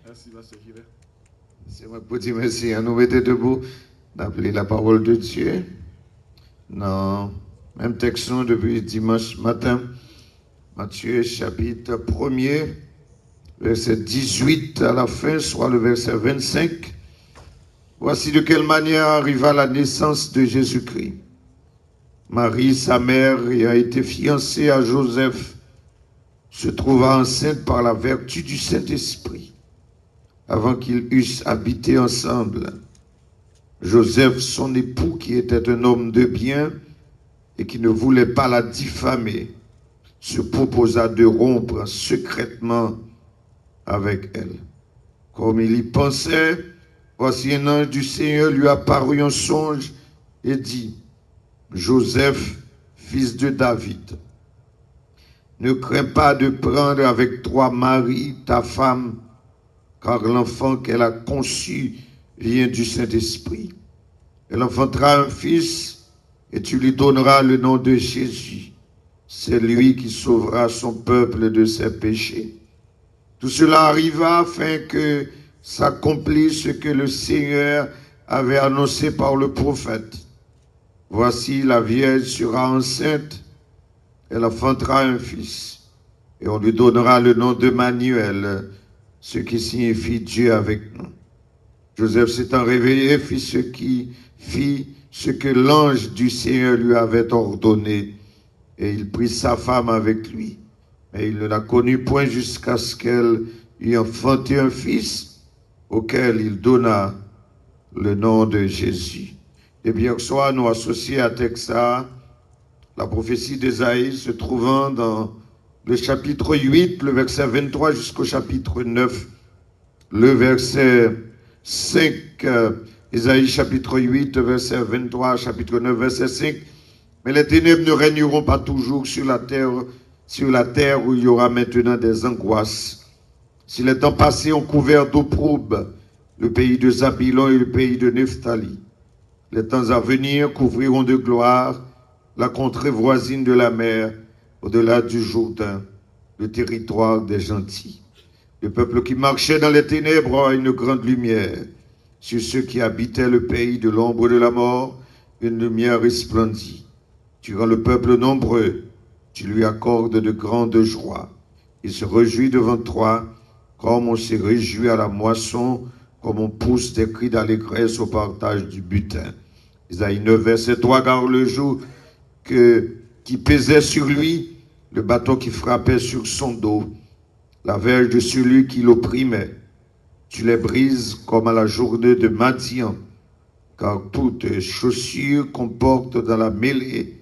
Merci, Pasteur Gilles. C'est moi pour dire merci. Nous mettons debout d'appeler la parole de Dieu. Non, même texte depuis dimanche matin. Matthieu chapitre 1er, verset 18 à la fin, soit le verset 25. Voici de quelle manière arriva la naissance de Jésus-Christ. Marie, sa mère, ayant été fiancée à Joseph, se trouva enceinte par la vertu du Saint-Esprit. Avant qu'ils eussent habité ensemble, Joseph, son époux, qui était un homme de bien et qui ne voulait pas la diffamer, se proposa de rompre secrètement avec elle. Comme il y pensait, voici un ange du Seigneur lui apparut en songe et dit: Joseph, fils de David, ne crains pas de prendre avec toi Marie, ta femme, car l'enfant qu'elle a conçu vient du Saint-Esprit. Elle enfantera un fils et tu lui donneras le nom de Jésus. C'est lui qui sauvera son peuple de ses péchés. Tout cela arriva afin que s'accomplisse ce que le Seigneur avait annoncé par le prophète. Voici, la vierge sera enceinte, elle enfantera un fils, et on lui donnera le nom d'Emmanuel, ce qui signifie Dieu avec nous. Joseph s'étant réveillé, fit ce que l'ange du Seigneur lui avait ordonné, et il prit sa femme avec lui. Mais il ne la connut point jusqu'à ce qu'elle eût enfanté un fils, auquel il donna le nom de Jésus. Et bien que soit nous associés à Texas, la prophétie d'Ésaïe se trouvant dans le chapitre 8, le verset 23 jusqu'au chapitre 9, le verset 5, Ésaïe chapitre 8, verset 23, chapitre 9, verset 5. Mais les ténèbres ne régneront pas toujours sur la terre où il y aura maintenant des angoisses. Si les temps passés ont couvert d'opprobre le pays de Zabulon et le pays de Nephtali, les temps à venir couvriront de gloire la contrée voisine de la mer, au-delà du Jourdain, le territoire des gentils. Le peuple qui marchait dans les ténèbres aura une grande lumière. Sur ceux qui habitaient le pays de l'ombre de la mort, une lumière resplendit. Tu rends le peuple nombreux, tu lui accordes de grandes joies. Il se réjouit devant toi, comme on se réjouit à la moisson, comme on pousse des cris d'allégresse au partage du butin. Isaïe 9, verset 3, car le joug qui pesait sur lui, le bâton qui frappait sur son dos, la verge de celui qui l'opprimait, tu les brises comme à la journée de Madian, car toute chaussure qu'on porte dans la mêlée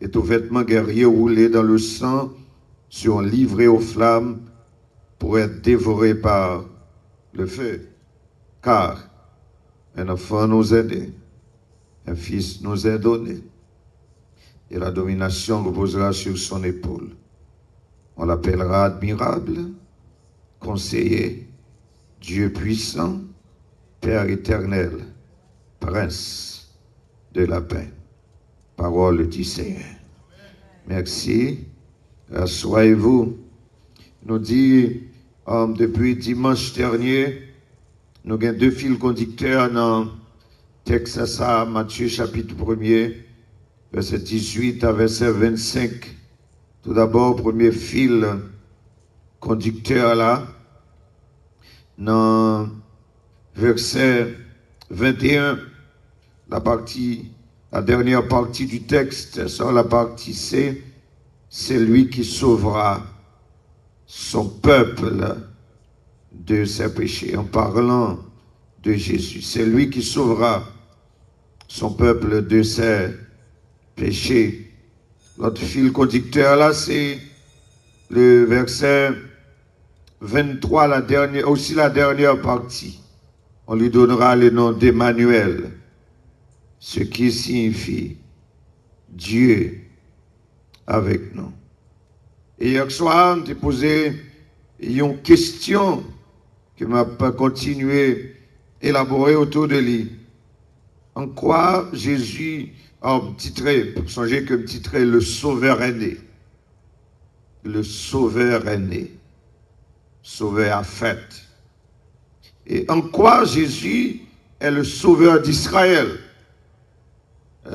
est au vêtement guerrier roulé dans le sang, seront livrés aux flammes pour être dévorés par le feu. Car un enfant nous est né, un fils nous est donné, et la domination reposera sur son épaule. On l'appellera admirable, conseiller, Dieu puissant, Père éternel, Prince de la paix. Parole du Seigneur. Merci. Asseyez-vous. Nous dit, depuis dimanche dernier, nous avons deux fils conducteurs dans Texas à Matthieu chapitre 1er, verset 18 à verset 25. Tout d'abord, premier fil conducteur là, dans verset 21, la dernière partie du texte, sur la partie C, c'est lui qui sauvera son peuple de ses péchés, en parlant de Jésus. C'est lui qui sauvera son peuple de ses péchés. L'autre fil conducteur là, c'est le verset 23, aussi la dernière partie. On lui donnera le nom d'Emmanuel, ce qui signifie Dieu avec nous. Et hier soir, on t'a posé une question que m'a continué à élaborer autour de lui. En quoi Jésus a titré, songez que titré le Sauveur est né. Le Sauveur est né. Sauveur a fait. Et en quoi Jésus est le sauveur d'Israël?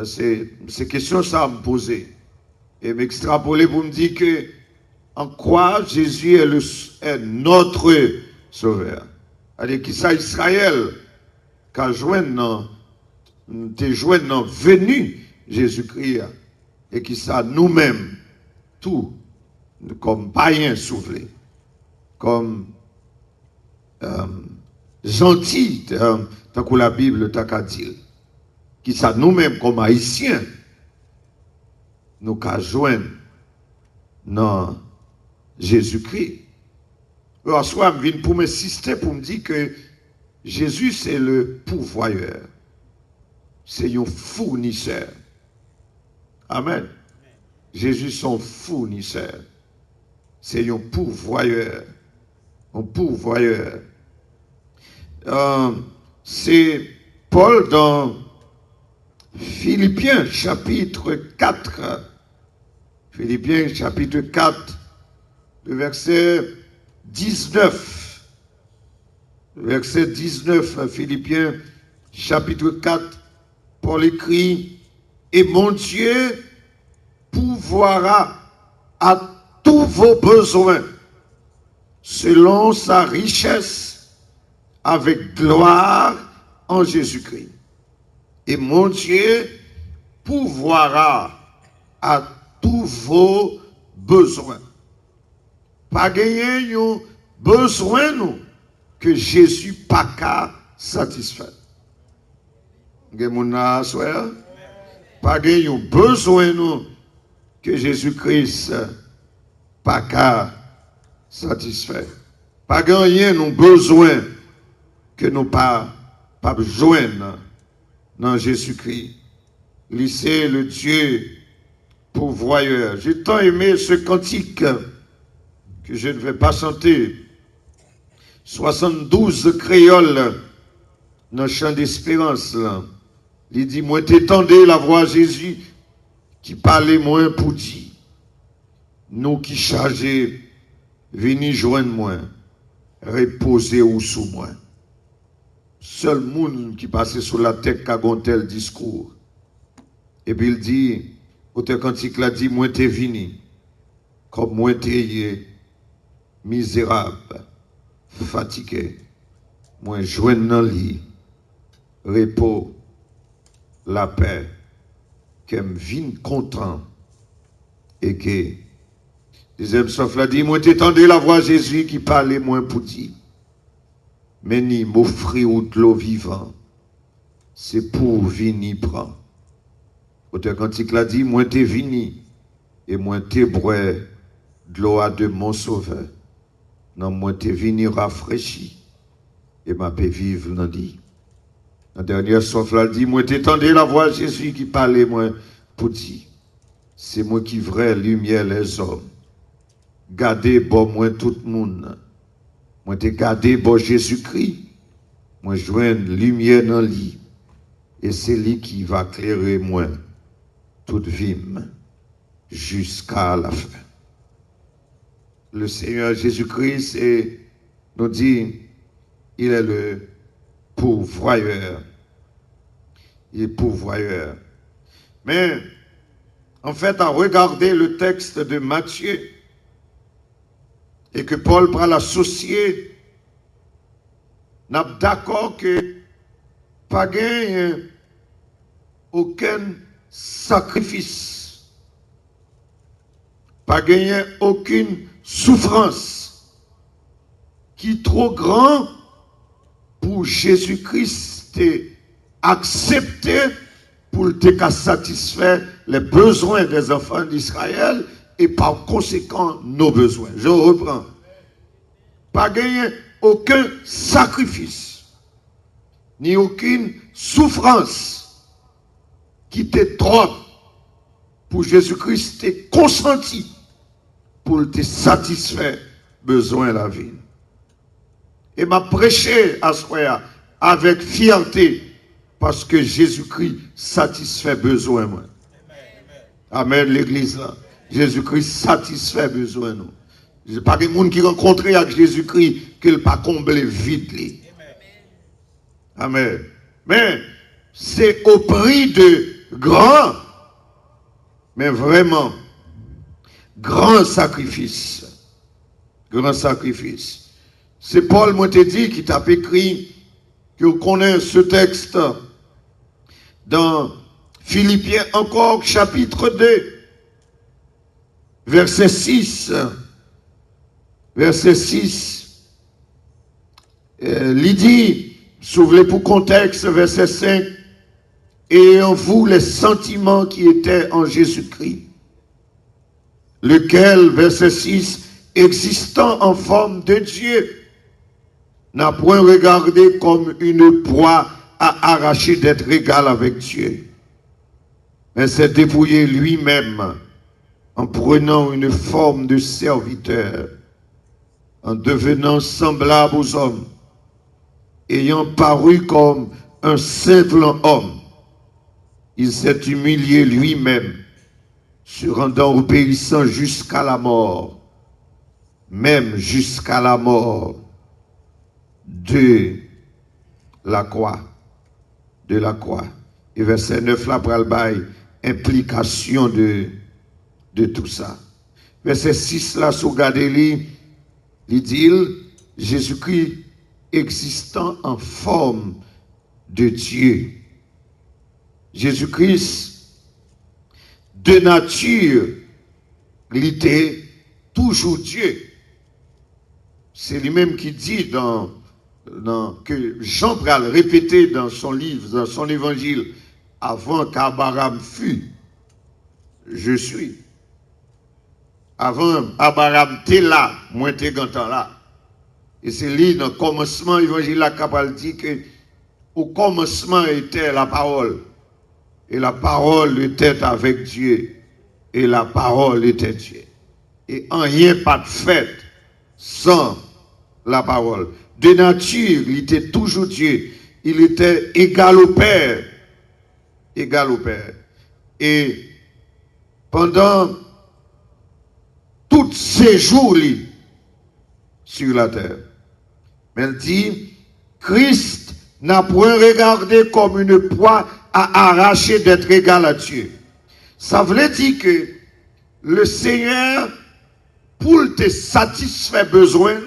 C'est question ça à me poser. Et m'extrapoler pour me dire que en quoi Jésus est notre sauveur. C'est-à-dire qui ça Israël qu'a joint venu Jésus-Christ et qui ça nous-mêmes tout comme païens soufflés comme gentils tant que la Bible t'a qu'à dire qui ça nous-mêmes comme haïtiens nous qu'a joindre dans Jésus-Christ. Alors, soit je viens pour m'insister pour me dire que Jésus c'est le pourvoyeur. C'est un fournisseur. Amen. Jésus son fournisseur. C'est un pourvoyeur. Un pourvoyeur. C'est Paul dans Philippiens chapitre 4. Philippiens chapitre 4, le verset 19. Le verset 19, Philippiens chapitre 4, Paul écrit, et mon Dieu pourvoira à tous vos besoins selon sa richesse avec gloire en Jésus-Christ. Et mon Dieu pourvoira à tous vos besoins. Pas gagner un besoin nous que Jésus pas qu'à satisfaire. Pas gagner un besoin nous que Jésus-Christ pas qu'à satisfaire. Pas gagner un besoin que nous pas joindre dans Jésus-Christ. C'est le Dieu pourvoyeur. J'ai tant aimé ce cantique que je ne vais pas chanter. 72 créoles dans le chant d'espérance. Il dit, moi t'étendais la voix à Jésus qui parlait moins pour dire. Nous qui chargés, venez joindre moi, reposer ou sous moi. Seul monde qui passait sur la tête qui a un tel discours. Et puis il dit, auteur cantique l'a dit, moi t'es venu, comme moi t'es misérable, fatigué, moi joindre dans le lit, repos, la paix, que me vienne content et que deuxième sauf l'a dit, moi t'étendais la voix à Jésus qui parlait moins pour dire. Mais ni m'offrir de l'eau vivante, c'est pour venir prendre. Auteur cantique l'a dit, moi t'es venu et moi t'es boire de l'eau de mon sauveur. Non, moi t'es venu rafraîchi et m'a pu vivre dans dit. La dernière sauf l'a dit, moi t'étendais la voix à Jésus qui parlait moi pour dire. C'est moi qui vraie lumière les hommes. Gardez bon moi tout le monde. Moi t'ai gardé bon Jésus-Christ. Moi joindre lumière dans lui. Et c'est lui qui va éclairer moi toute vie jusqu'à la fin. Le Seigneur Jésus-Christ nous dit, il est le pourvoyeur. Il est pourvoyeur. Mais, en fait, à regarder le texte de Matthieu, et que Paul prend l'associer, n'a pas d'accord que pas gain aucun sacrifice, pas gagner aucune souffrance qui est trop grand pour Jésus-Christ accepter pour te satisfaire les besoins des enfants d'Israël et par conséquent nos besoins. Je reprends. Pas gagner aucun sacrifice, ni aucune souffrance qui t'est trop pour Jésus-Christ t'est consenti pour te satisfaire besoin de la vie. Et m'a prêché à ce moment avec fierté parce que Jésus-Christ satisfait besoin moi. Amen l'église là. Jésus-Christ satisfait besoin nous. Il n'y a pas de monde qui rencontre avec Jésus-Christ qu'il pas comblé vite. Amen. Mais c'est au prix de grand, mais vraiment, grand sacrifice. Grand sacrifice. C'est Paul m'a dit qui t'a écrit, que vous connaissez ce texte dans Philippiens encore, chapitre 2, verset 6. Verset 6. Il dit, souvenez pour contexte, verset 5, et en vous les sentiments qui étaient en Jésus-Christ, lequel, verset 6, existant en forme de Dieu, n'a point regardé comme une proie à arracher d'être égal avec Dieu, mais s'est dépouillé lui-même en prenant une forme de serviteur, en devenant semblable aux hommes, ayant paru comme un simple homme, il s'est humilié lui-même, se rendant obéissant jusqu'à la mort, même jusqu'à la mort de la croix. De la croix. Et verset 9, là, pour le implication de tout ça. Verset 6, là, sous Gadeli, il dit, Jésus-Christ existant en forme de Dieu. Jésus-Christ, de nature, il était toujours Dieu. C'est lui-même qui dit que Jean va le répéter dans son livre, dans son évangile, avant qu'Abraham fût, je suis. Avant Abraham t'es là, moi t'es gantant là. Et c'est lui, dans le commencement, l'évangile la capable dit que au commencement était la parole. Et la parole était avec Dieu. Et la parole était Dieu. Et en rien pas de fait sans la parole. De nature, il était toujours Dieu. Il était égal au Père. Égal au Père. Et pendant tous ces jours sur la terre, mais elle dit, Christ n'a point regardé comme une proie à arracher d'être égal à Dieu. Ça veut dire que le Seigneur, pour te satisfaire besoin,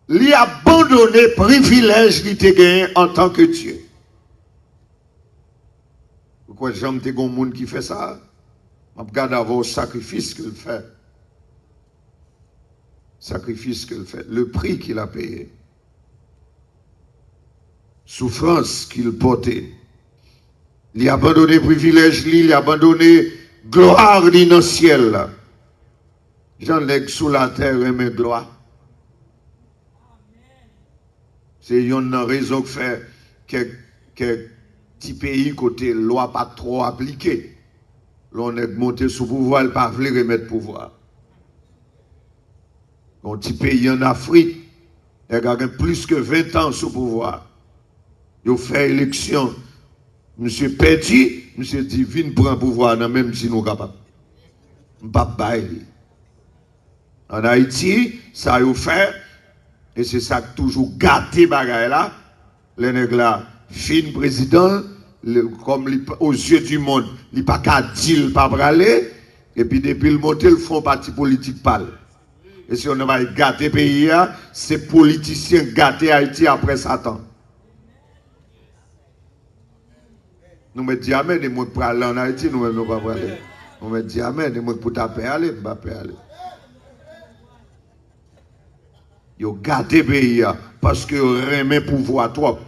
lui a abandonné privilège qu'il t'a gagné en tant que Dieu. Pourquoi j'aime des gens qui fait ça? Je regarde avoir le sacrifice qu'il fait. Sacrifice qu'il fait. Le prix qu'il a payé. Souffrance qu'il portait. Il a abandonné privilège, il a abandonné gloire dans le ciel. J'en lègue sous la terre et mes gloire. C'est une raison que fait que petit pays côté loi pas trop appliquée. L'on est monté sous pouvoir, il pas voulu remettre pouvoir. Un petit pays en Afrique, il y a plus que 20 ans sous pouvoir. Il a fait élection. Monsieur Petit, monsieur dit, viens prendre pouvoir, même si nous sommes capables. Pas bailler. En Haïti, ça a fait, et c'est ça qui toujours gâté bagaille là. Les nègres là, fin président, comme aux yeux du monde, il n'y a pas qu'à dire, pas aller, et puis depuis le monter, ils font parti politique pâle. Et si on va gâter le pays, c'est politiciens gâter Haïti après Satan. Nous me disons Amen, et moi pour aller en Haïti, nous ne pouvons pas aller. Nous me disons Amen, et moi pour taper aller, je ne peux pas aller. Ils ont gâté le pays parce qu'ils remettent pouvoir trop.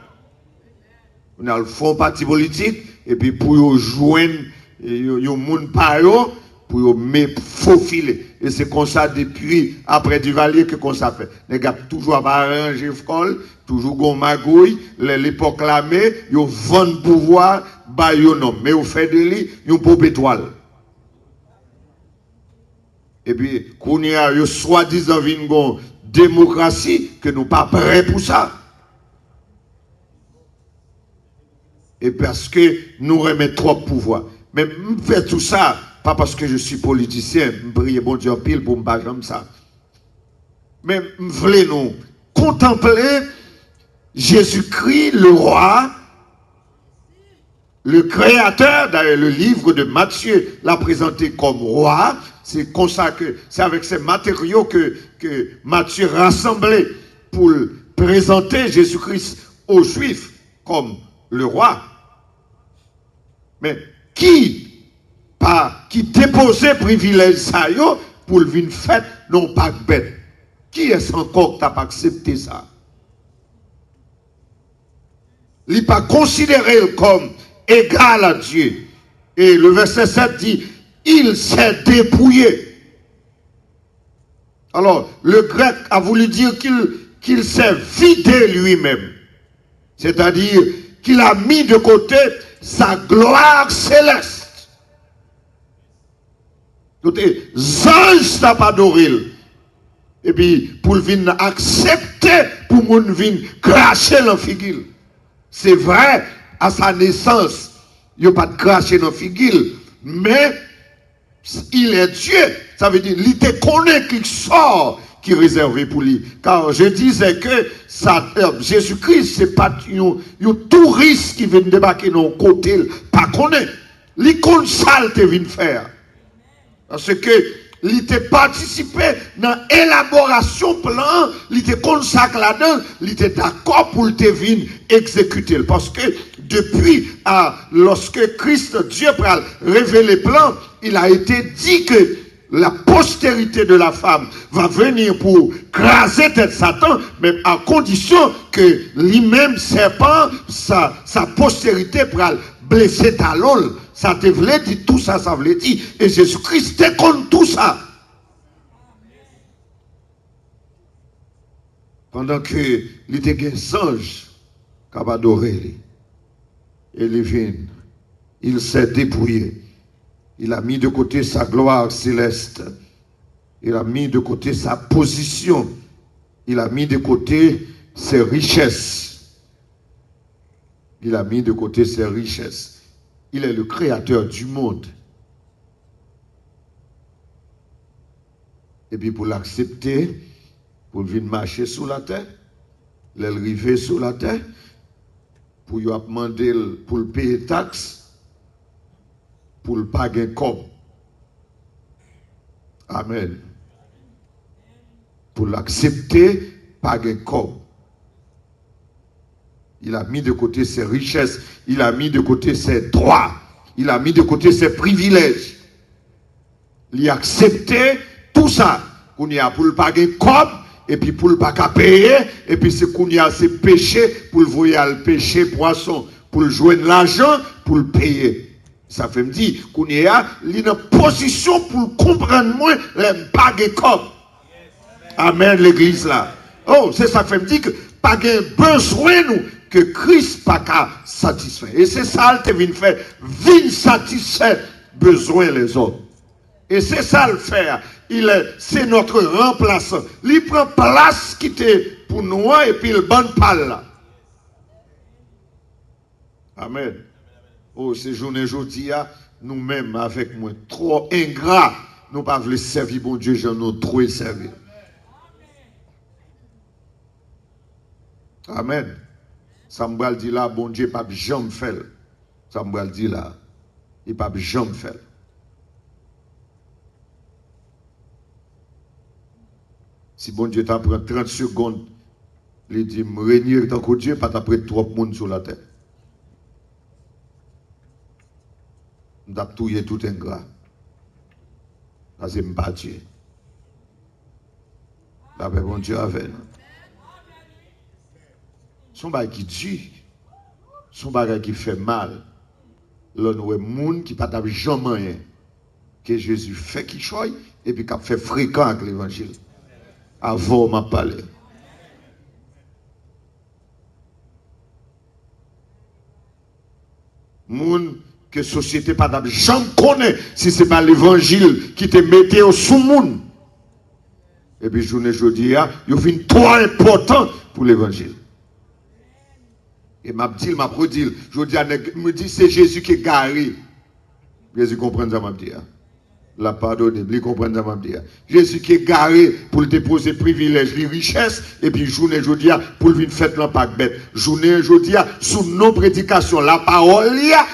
On a le fond parti politique, et puis pour joindre les gens par eux, pour faufiler. Et c'est comme ça depuis, après Duvalier, que comme ça fait. Les gars toujours arrangé l'école, toujours gon magouille, les proclamés, ils vendent pouvoir, bah yo non. Mais au fait de lui, ils ont pop étoile. Et puis, qu'on y a soi-disant une démocratie, que nous pas prêts pour ça. Et parce que nous remettons trop de pouvoir. Mais je fais tout ça, pas parce que je suis politicien, je prie bon Dieu pile pour me battre comme ça. Mais je voulais nous contempler Jésus-Christ, le roi, le créateur, d'ailleurs le livre de Matthieu l'a présenté comme roi. C'est comme ça que c'est avec ces matériaux que Matthieu rassemblait pour présenter Jésus-Christ aux Juifs comme le roi. Mais qui déposait privilège ça pour venir fête non pas bête? Qui est-ce encore qui n'a pas accepté ça? Il n'est pas considéré comme égal à Dieu. Et le verset 7 dit, il s'est dépouillé. Alors, le grec a voulu dire qu'il s'est vidé lui-même. C'est-à-dire qu'il a mis de côté sa gloire céleste. Les anges n'ont pas adoré. Et puis, pour venir accepter, pour venir cracher dans la figure. C'est vrai, à sa naissance, il n'y a pas de cracher dans la figure. Mais, il est Dieu. Ça veut dire, il te connaît qu'il sort qui est réservé pour lui. Car je disais que Jésus-Christ, ce n'est pas un touriste qui vient débarquer dans le côté, pas connaît. L'icône sale te vient faire. Parce que il était participé dans l'élaboration plan, il était consacré là-dedans, il était d'accord pour te venir exécuter. Parce que depuis, lorsque Christ, Dieu, a révélé le plan, il a été dit que la postérité de la femme va venir pour craser tête Satan, mais à condition que lui-même, serpent, sa postérité pour blesser talon. Ça te voulait dire tout ça, ça voulait dire. Et Jésus-Christ te contre tout ça. Pendant que il était des anges qui avaient adoré. Et il vient. Il s'est dépouillé. Il a mis de côté sa gloire céleste. Il a mis de côté sa position. Il a mis de côté ses richesses. Il a mis de côté ses richesses. Il est le créateur du monde. Et puis pour l'accepter, pour venir marcher sous la terre, l'arriver sous la terre, pour lui demander pour le payer taxe, pour le payer comme. Amen. Pour l'accepter, payer comme. Il a mis de côté ses richesses, il a mis de côté ses droits, il a mis de côté ses privilèges. Il a accepté tout ça. Qu'on y a pour le payer comme, et puis pour le pas payer, et puis c'est qu'on y a ses péchés, pour le voyer le péché, poisson, pour le joindre l'argent, pour le payer. Ça fait me dire qu'on y a une position pour comprendre moins les payer comme. Amen, l'église là. Oh, c'est ça fait me dire que pas besoin nous que Christ pas qu'à satisfaire. Et c'est ça qu'il vient faire, vient satisfaire besoin les autres. Et c'est ça le faire. C'est notre remplaçant. Il prend place qui était pour nous et puis il bonne parle là. Amen. Oh, ces journées aujourd'hui, nous-mêmes avec moi, trop ingrats, nous ne pouvons pas servir bon Dieu, j'en ai trop servir. Amen. Ça me dit là, bon Dieu, pas jamais faire. Ça me dit là, il pas jamais faire. Si bon Dieu t'apprend 30 secondes, il dit, me régner tant que Dieu, pas t'apprendre trop de monde sur la terre. Je vais touiller tout ingrat. Parce que je ne suis pas Dieu. La paix, bon Dieu, avec nous. Son bagage qui tue, son bagage qui fait mal, là nous avons des gens qui ne peuvent jamais rien que Jésus fait qui choisit et puis qui fait fréquent avec l'évangile. Avant m'a parlé. Moun que société pas jamais connaît si ce n'est pas l'évangile qui te mettait au sous-monde. Et puis journée jeudi, il est trop important pour l'évangile. Et m'a dit, m'a redit, je dis, me dit c'est Jésus qui est garé. Jésus comprend ça, m'a dit. la pardonner. Vous comprenez ça, je dire. Jésus qui est garé pour le déposer privilèges, les richesses, et puis journée aujourd'hui pour venir faire l'impact bête. Journée aujourd'hui, sous nos prédications, la parole, il y a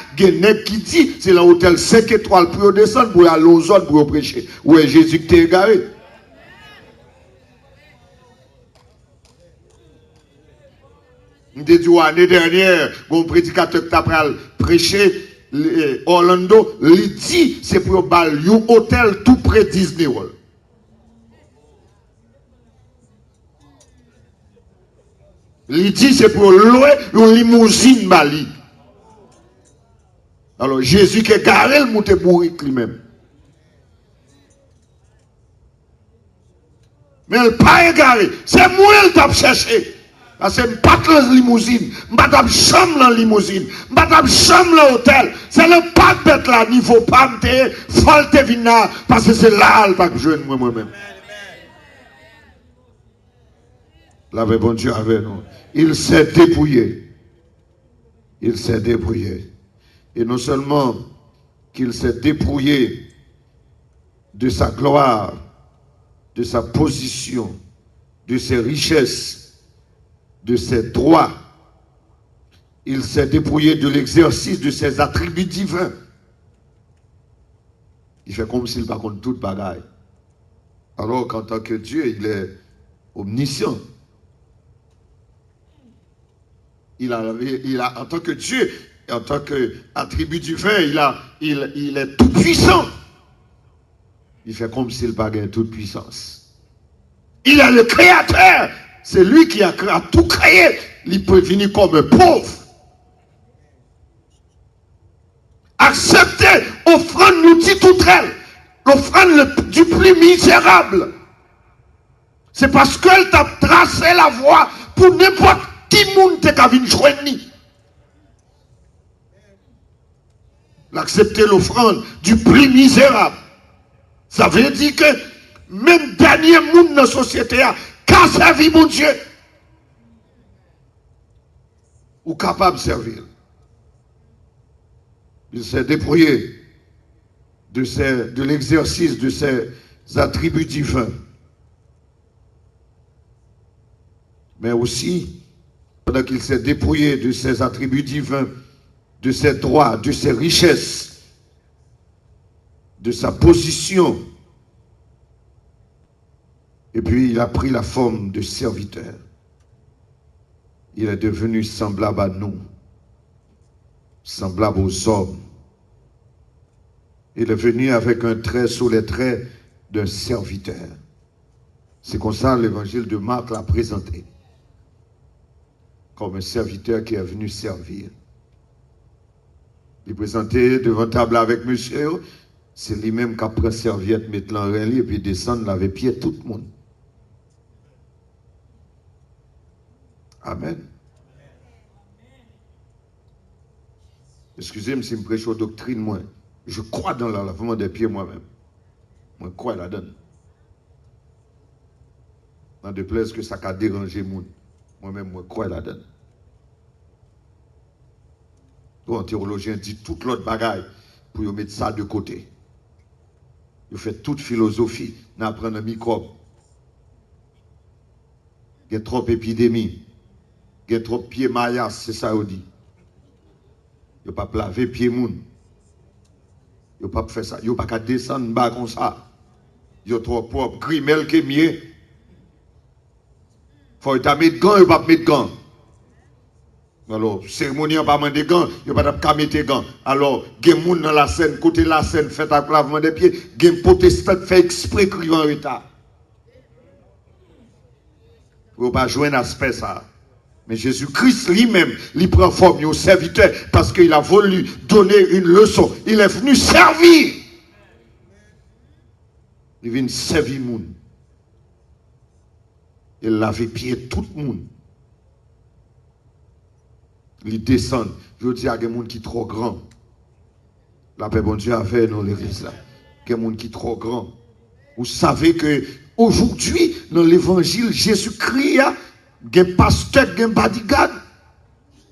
qui dit, c'est l'hôtel 5 étoiles pour descendre, pour aller aux autres, pour prêcher. Où est Jésus qui est garé? Je te dis, l'année dernière, mon prédicateur qui a prêché, Orlando, il dit, c'est pour baler un hôtel tout près de Disney World. Il dit, c'est pour louer une limousine Bali. Alors, Jésus qui est garé, il monte bourrique lui-même. Mais il n'est pas égaré. C'est moi qui t'a cherché. Parce que je ne pas dans la limousine, je ne pas dans la chambre dans la limousine, je ne pas dans la chambre dans l'hôtel. C'est le pas bête là, il ne faut pas me faire, faut te venir parce que c'est là que je joue moi-même. L'avait bon Dieu avec nous. Il s'est dépouillé. Il s'est dépouillé. Et non seulement qu'il s'est dépouillé de sa gloire, de sa position, de ses richesses, de ses droits, il s'est dépouillé de l'exercice de ses attributs divins. Il fait comme s'il par contre toute bagaille. Alors qu'en tant que Dieu, il est omniscient. Il a, en tant que Dieu, en tant qu'attribut divin, il est tout puissant. Il fait comme s'il n'a toute puissance. Il est le créateur. C'est lui qui a tout créé. Il peut venir comme un pauvre. Accepter, offrande nous dit tout elle. L'offrande du plus misérable. C'est parce qu'elle t'a tracé la voie pour n'importe qui monde qui a venir joindre. L'accepter l'offrande du plus misérable. Ça veut dire que même dernier monde dans la société a qu'à servir mon Dieu. Ou capable de servir. Il s'est dépouillé de l'exercice de ses attributs divins. Mais aussi, pendant qu'il s'est dépouillé de ses attributs divins, de ses droits, de ses richesses, de sa position, et puis il a pris la forme de serviteur. Il est devenu semblable à nous, semblable aux hommes. Il est venu avec un trait sous les traits d'un serviteur. C'est comme ça l'évangile de Marc l'a présenté. Comme un serviteur qui est venu servir. Il est présenté devant table avec monsieur, c'est lui-même qui a pris serviette, mettre l'en et puis descendre, laver pied tout le monde. Amen. Excusez-moi si je prêche aux doctrines, moi. Je crois dans le lavement des pieds moi-même. Moi, je crois là-dedans. Dans de plaise que ça a dérangé le monde. Moi-même, moi, je crois là-dedans. Un théologien dit toute l'autre bagaille pour mettre ça de côté. Il fait toute philosophie d'apprendre un microbe. Il y a trop d'épidémies. Il y a trop de pieds mayas, c'est ça qu'on dit. Il n'y a pas laver pieds moun. Il n'y a pas faire ça. Il n'y a pas descendre bas comme ça. Il y a trop propre. Grimel qui est mieux. Il faut mettre gants, il n'y a pas mettre gants. Alors, cérémonie, on pas mettre des gants, il n'y a pas de mettre gants. Alors, il y a des gens dans la scène, côté la scène, fait un lavement des pieds, il y a des protestants qui fait exprès qu'il en retard. Il ne faut pas jouer un aspect ça. Mais Jésus-Christ lui-même, il prend forme au serviteur parce qu'il a voulu donner une leçon. Il est venu servir. Il vient servir le monde. Il lave pied tout le monde. Il descend. Je dis à des gens qui sont trop grands. La paix, bon Dieu, a fait dans l'église là. Des gens qui sont trop grands. Vous savez que aujourd'hui, dans l'évangile, Jésus-Christ, il y a des pasteurs, des bodyguards.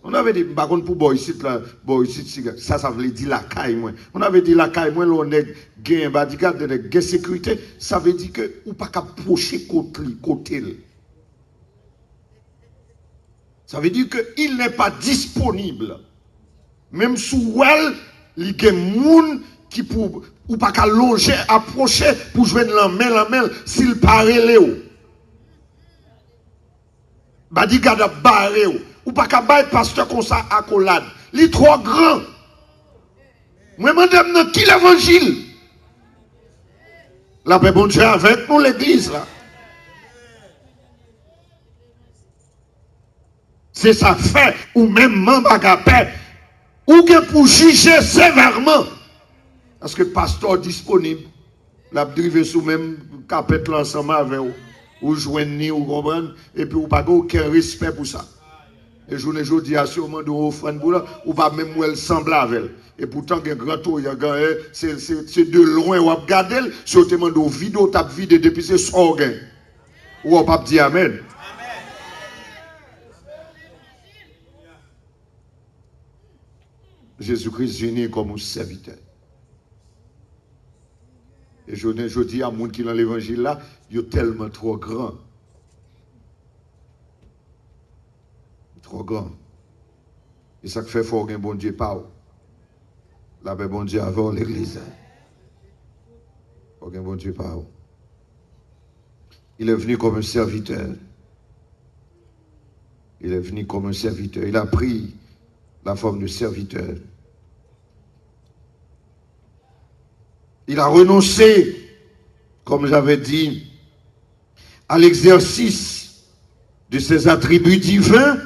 On avait dit, par contre, pour boy ici, ça veut dire la caille, moi. On avait dit la caille, moi, l'on est gain, bodyguard, de sécurité, ça veut dire que, ou pas qu'approcher côté. Ça veut dire qu'il n'est pas disponible. Même sous elle, il y a des gens qui pour ou pas qu'à longer, approcher pour jouer la main, s'il paraît léo. Bodyguard a barré ou pas qu'à bailler pasteur comme ça à collade. Il est trop grand. Moi, madame, qui l'évangile? La paix, bon Dieu, avec nous, l'église, là. C'est ça fait, ou même membre à paix, ou bien pour juger sévèrement. Parce que pasteur disponible, la drive sous même capette l'ensemble avec vous, ou joignez, ou comprenez, et puis ou pas aucun respect pour ça. Et je ne dis à ce moment de offrande pour là, ou pas même où elle semble avec elle. Et pourtant, il y a un grand tour, c'est de loin, ou regarder, si on te demande au vidéo, tape vide depuis ce soir, ou on pas dire Amen. Jésus-Christ venu comme un serviteur. Et je dis à monde qui est dans l'évangile là, il est tellement trop grand. Trop grand. Et ça fait fort un bon Dieu pas. La paix bon Dieu avant l'église. Faut un bon Dieu pas. Il est venu comme un serviteur. Il est venu comme un serviteur. Il a pris la forme de serviteur. Il a renoncé, comme j'avais dit, à l'exercice de ses attributs divins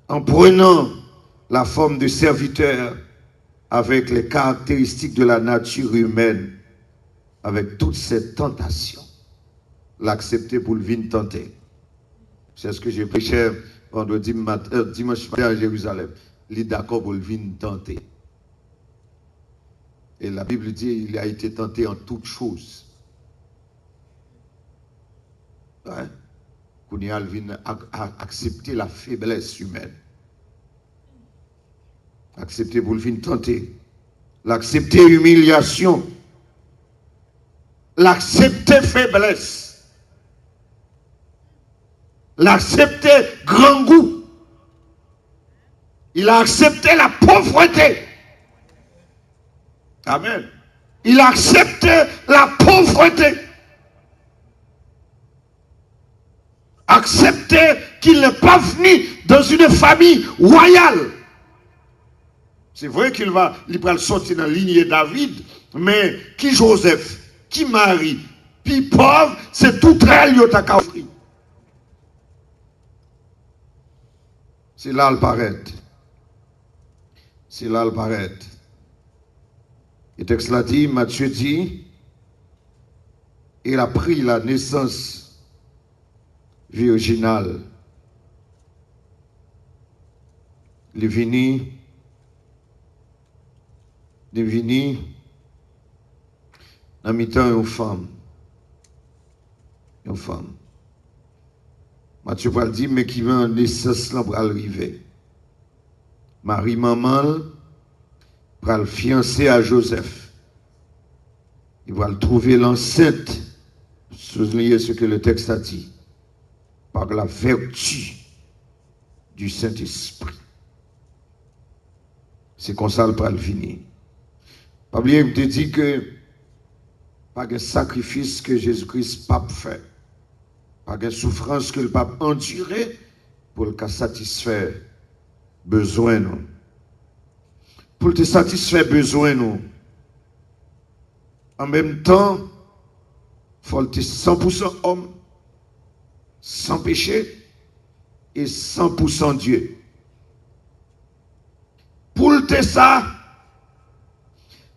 en prenant la forme de serviteur avec les caractéristiques de la nature humaine, avec toutes ces tentations. L'accepter pour le venir tenter. C'est ce que j'ai prêché vendredi matin, dimanche matin à Jérusalem. Il est d'accord pour le venir tenter. Et la Bible dit qu'il a été tenté en toutes choses. Ouais. Qu'on y a accepter la faiblesse humaine. Accepter pour le venir tenter. L'accepter humiliation. L'accepter faiblesse. L'accepter grand goût. Il a accepté la pauvreté. Amen. Il a accepté la pauvreté. Accepté qu'il n'est pas venu dans une famille royale. C'est vrai qu'il va sortir dans la lignée David, mais qui Joseph, qui Marie, puis pauvre, c'est tout elle qui a offert. C'est là le paraît. C'est là le paraît. Le texte l'a dit, Matthieu dit, il a pris la naissance virginale. Il est venu en mi-temps une femme. Une femme. Matthieu va dire, mais qui va en naissance là pour arriver. Marie, maman, pour le fiancer à Joseph. Il va le trouver l'enceinte, souligner ce que le texte a dit, par la vertu du Saint-Esprit. C'est comme ça le va le finir. Pas oublier, il te dit que pas de sacrifice que Jésus-Christ pape fait, pas de souffrance que le pape enduré pour le satisfaire besoin nous. Pour te satisfaire besoin nous. En même temps, il faut être 100% homme, sans péché et 100% Dieu. Pour te ça,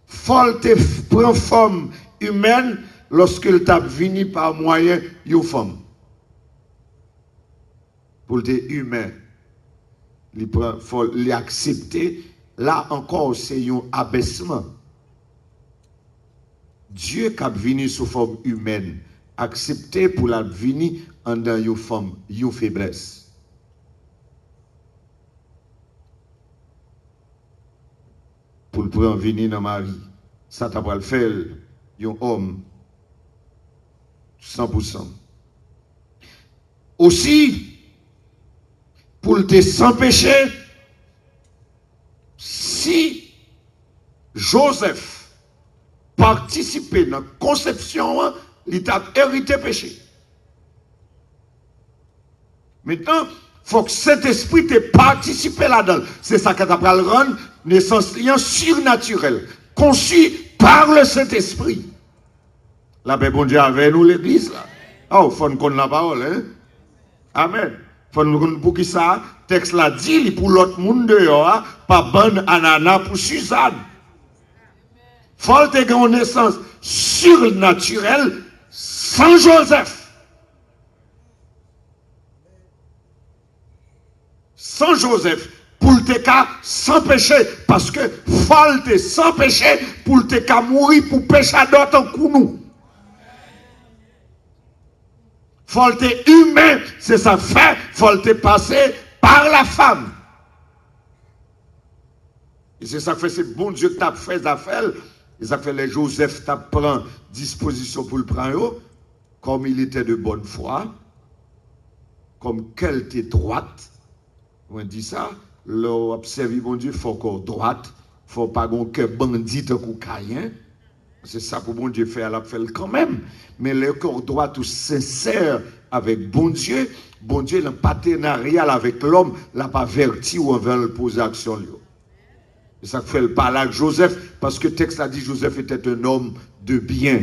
il faut te prendre forme humaine lorsque le t'a venu par moyen de femme. Pour te humain, il faut l'accepter. Là encore, c'est un abaissement. Dieu qui a venu sous forme humaine, accepté pour la venir en dans une forme, une faiblesse. pour le prendre venir dans Marie. Ça t'a pas le faire, un homme, 100%. Aussi, pour le sans péché, si Joseph participait dans la conception, il a hérité péché. Maintenant, il faut que cet esprit te participe là-dedans. C'est ça que tu as le rendre naissance surnaturelle, conçu par le Saint-Esprit. La paix, bon Dieu, avec nous, l'église, là. Oh, il faut qu'on ait la parole, hein? Amen. Pour qui ça, texte là dit, pour l'autre monde dehors, pas bonne ananas pour Suzanne. Faut te une naissance surnaturelle sans Joseph. Sans Joseph, pour te cas sans péché, parce que faut sans péché pour te cas mourir pour pécher d'autres en nous. Faut te humain, c'est ça fait, faut te passer par la femme. Et c'est ça fait, c'est bon Dieu que tu as fait ça fait. Et ça fait les Joseph t'a pris disposition pour le prendre, comme il était de bonne foi, comme qu'elle était droite. On dit ça, l'observer bon Dieu, il faut qu'on droite, il ne faut pas qu'on bandit ou caïen. C'est ça que bon Dieu fait à la fait quand même. Mais le corps droit tout sincère avec bon Dieu le partenariat avec l'homme, l'a pas verti ou envers le poser action. C'est ça que fait le parler avec Joseph, parce que le texte a dit Joseph était un homme de bien.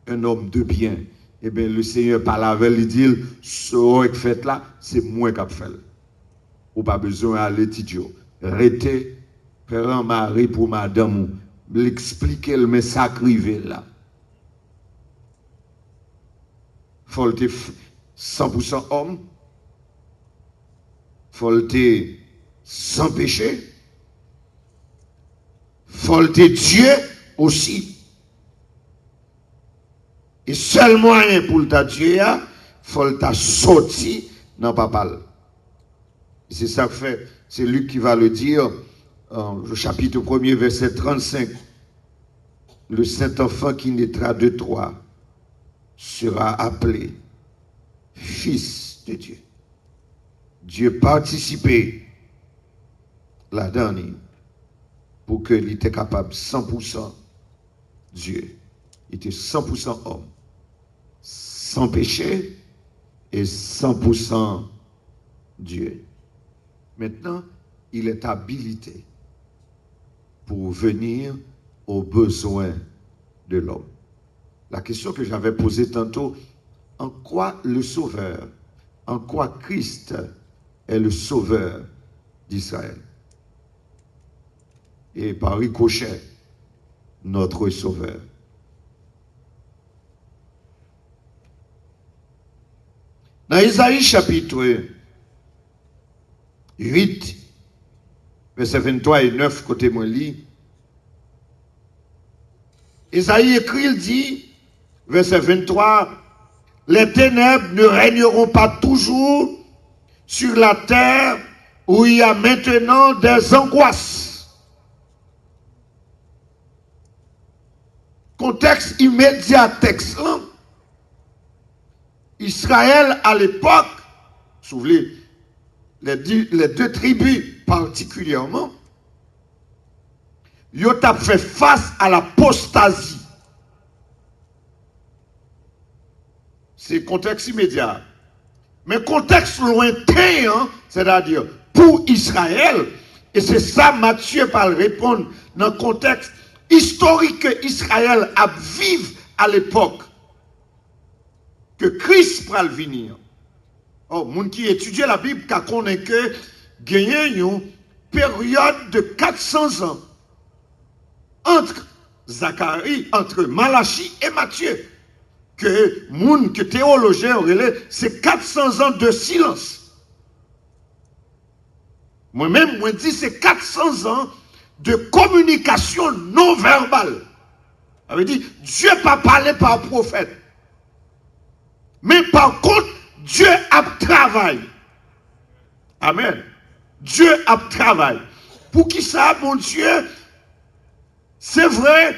Un homme de bien. Eh bien, le Seigneur parle avec lui, il dit, ce que fait là, c'est moi qui ai fait. Ou pas besoin d'aller tidio. Restez, faire un mari pour madame, l'expliquer le sacrifier là. Faut être 100% homme. Faut être sans péché. Faut être Dieu aussi. Et seul moyen pour le Dieu, faut être sorti dans papa. C'est ça que fait, c'est Luc qui va le dire, le chapitre 1er, verset 35. Le Saint-Enfant qui naîtra de toi sera appelé Fils de Dieu. Dieu participait là-dedans pour qu'il était capable 100% Dieu. Il était 100% homme, sans péché et 100% Dieu. Maintenant, il est habilité pour venir aux besoins de l'homme. La question que j'avais posée tantôt, en quoi le Sauveur, en quoi Christ est le Sauveur d'Israël? Et par ricochet, notre Sauveur. Dans Isaïe chapitre 8, verset 23 et 9, côté moi lit, Isaïe écrit, il dit, verset 23, les ténèbres ne régneront pas toujours sur la terre où il y a maintenant des angoisses. Contexte immédiat, texte là. Israël à l'époque, souvenez, les deux tribus particulièrement, ils ont fait face à l'apostasie. C'est contexte immédiat. Mais contexte lointain, hein, c'est-à-dire pour Israël, et c'est ça Matthieu parle répondre dans le contexte historique que Israël a vécu à l'époque, que Christ va venir. Oh, moun qui étudie la Bible, qui connaît que gagné une période de 400 ans entre Zacharie, entre Malachie et Matthieu. Que moun, que théologien, c'est 400 ans de silence. Moi-même, moi dis c'est 400 ans de communication non verbale. Ça veut dire, Dieu n'a pas parlé par prophète. Mais par contre, Dieu a travaillé. Amen. Dieu a travaillé. Pour qui ça, mon Dieu, c'est vrai,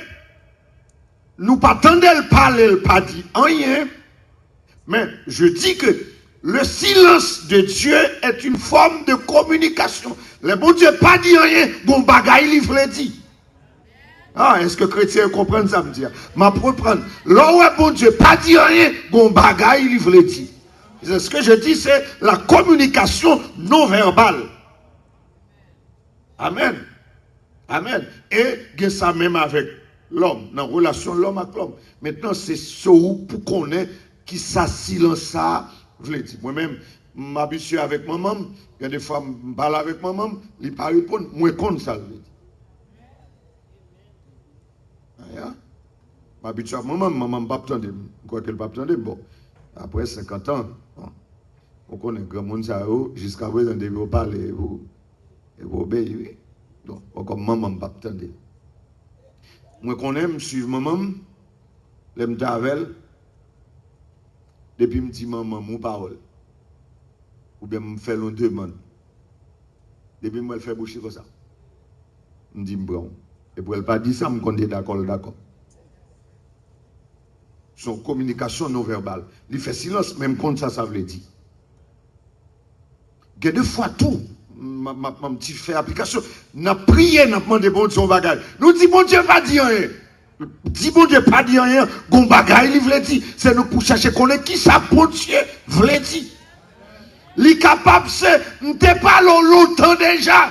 nous pas tendez le parler, le pas dit rien, mais je dis que le silence de Dieu est une forme de communication. Le bon Dieu pas dit rien, bon bagaille livre dit. Ah, est-ce que chrétiens comprennent ça me dire? Ma reprendre. Là où bon Dieu pas dit rien, bon bagaille livre dit. Ce que je dis, c'est la communication non verbale. Amen. Amen. Et ça même avec l'homme, dans la relation l'homme avec l'homme. Maintenant, c'est ce pour qu'on ait qui ça silence ça. Moi-même, je m'habitue avec maman. Il y a des fois, je parle avec maman, il ne parle pas, moi, comme ça. Je m'habitue avec maman, maman ne pas attendre. Quoi qu'elle ne pas attendre. Bon, après 50 ans, bon, on connaît grand monde jusqu'à présent, vous parler et vous obéir. Donc, comme maman ne pas attendre. Moi, qu'on aime suivre maman, l'aime d'avel, depuis que je dis maman, mon parole. Ou bien me faire une demande. Depuis que je fais boucher comme ça. Je dis bon. Et pour elle pas dire ça, je me d'accord, d'accord. Son communication non verbale. Il fait silence, même quand ça veut dire. Il y a deux fois tout. Ma petite fait application. N'a prié, n'a demandé bon Dieu son bagage. Nous dit bon Dieu pas dire rien. Dis bon Dieu pas dire rien. Gon bagage, il veut dire. C'est nous pour chercher qu'on est qui ça bon Dieu veut dire. Li capable c'est m'te pas longtemps déjà.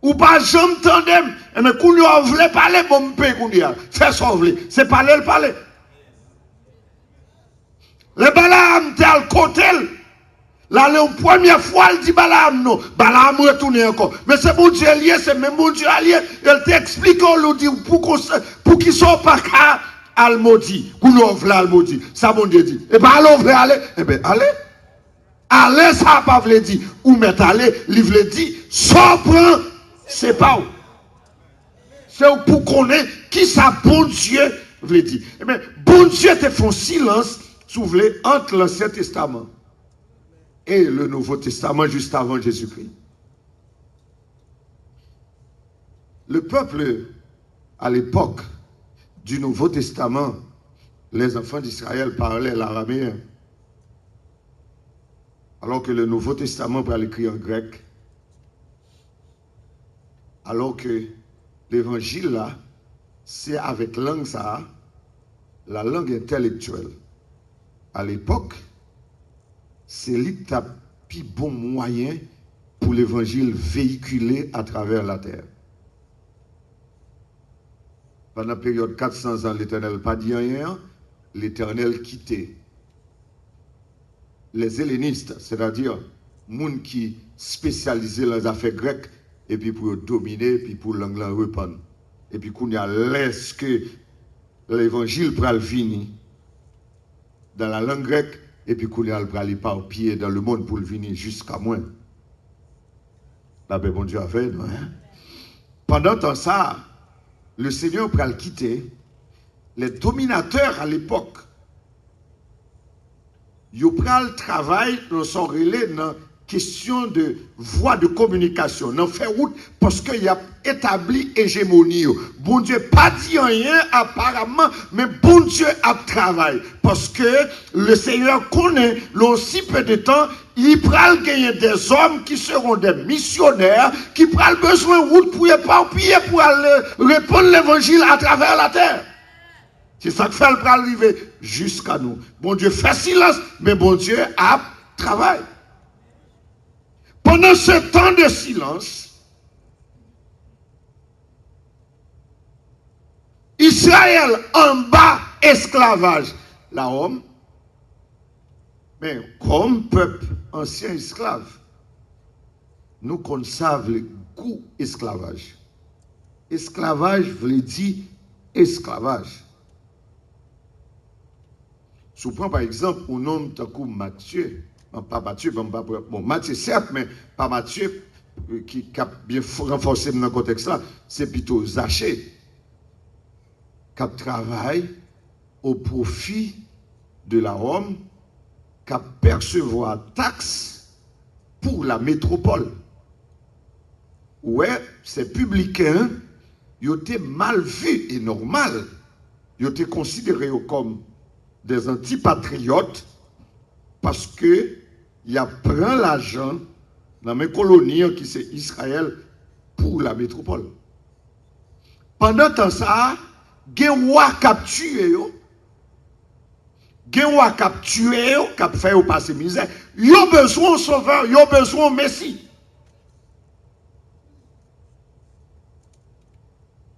Ou pas jamais tandem, mais quand nous voulons parler bon m'pe qu'on dit. Fais ça voulez. C'est parler le parler. Le Balaam t'es al côté. Là, la première fois, il dit Balaam non. Balaam retourne encore. Mais c'est bon Dieu lié, c'est même bon Dieu allié. Il t'explique, on lui dit, pour qu'ils soient pas qu'à al maudit. Qu'on ouvre al maudit. Ça, bon Dieu dit. Et bien, allons, vous aller. Eh bien, allez. Allez, ça pas voulu dire. Ou mettre aller, il veut dire, sans prendre, c'est pas où. C'est pour qu'on ait qui ça, bon Dieu, veut dire. Eh bien, bon Dieu te fait silence, s'ouvre entre l'Ancien Testament et le Nouveau Testament juste avant Jésus-Christ. Le peuple, à l'époque du Nouveau Testament, les enfants d'Israël parlaient l'araméen. Alors que le Nouveau Testament va l'écrire en grec. Alors que l'évangile là, c'est avec langue ça, la langue intellectuelle. À l'époque, c'est l'étape plus bon moyen pour l'évangile véhiculer à travers la terre. Pendant la période 400 ans, l'Éternel pas dit rien, l'Éternel quittait. Les hellénistes, c'est-à-dire les gens qui spécialisaient dans les affaires grecques, et puis pour dominer, puis pour l'anglais répandre. Et puis qu'on y a laisse que l'évangile pral venir dans la langue grecque, et puis qu'on y a le pral par pied dans le monde pour le venir jusqu'à moi. La paix, bon Dieu a fait, non, hein? Pendant temps ça, le Seigneur pral quitter, les dominateurs à l'époque, ils pral travail dans son relais dans question de voie de communication, dans fait route parce qu'il a établi hégémonie. Bon Dieu pas dit rien apparemment, mais bon Dieu a travaillé parce que le Seigneur connaît si peu de temps, il pral gagner des hommes qui seront des missionnaires, qui pral besoin de route pour éparpiller, pour aller répondre l'évangile à travers la terre. C'est ça que fait le pral arriver jusqu'à nous. Bon Dieu fait silence, mais bon Dieu a travaillé. Pendant ce temps de silence, Israël en bas esclavage. La Rome, mais comme peuple ancien esclave, nous connaissons le goût esclavage. Esclavage veut dire esclavage. Si on prend par exemple un nom comme Matthieu, pas Matthieu, bon, Matthieu certes, mais pas Matthieu qui a bien renforcé dans le contexte là, c'est plutôt Zachée qui travaille au profit de la Rome, qui percevoir taxe pour la métropole. ouais, ces publicains, ils étaient mal vus et normal. Ils étaient considérés comme des antipatriotes parce que il a pris l'argent dans mes colonies qui c'est Israël pour la métropole. Pendant temps ça, gen roi capturé yo. Gen roi capturé yo, cap fait au passer misère. Yo besoin sauveur, yo besoin messie.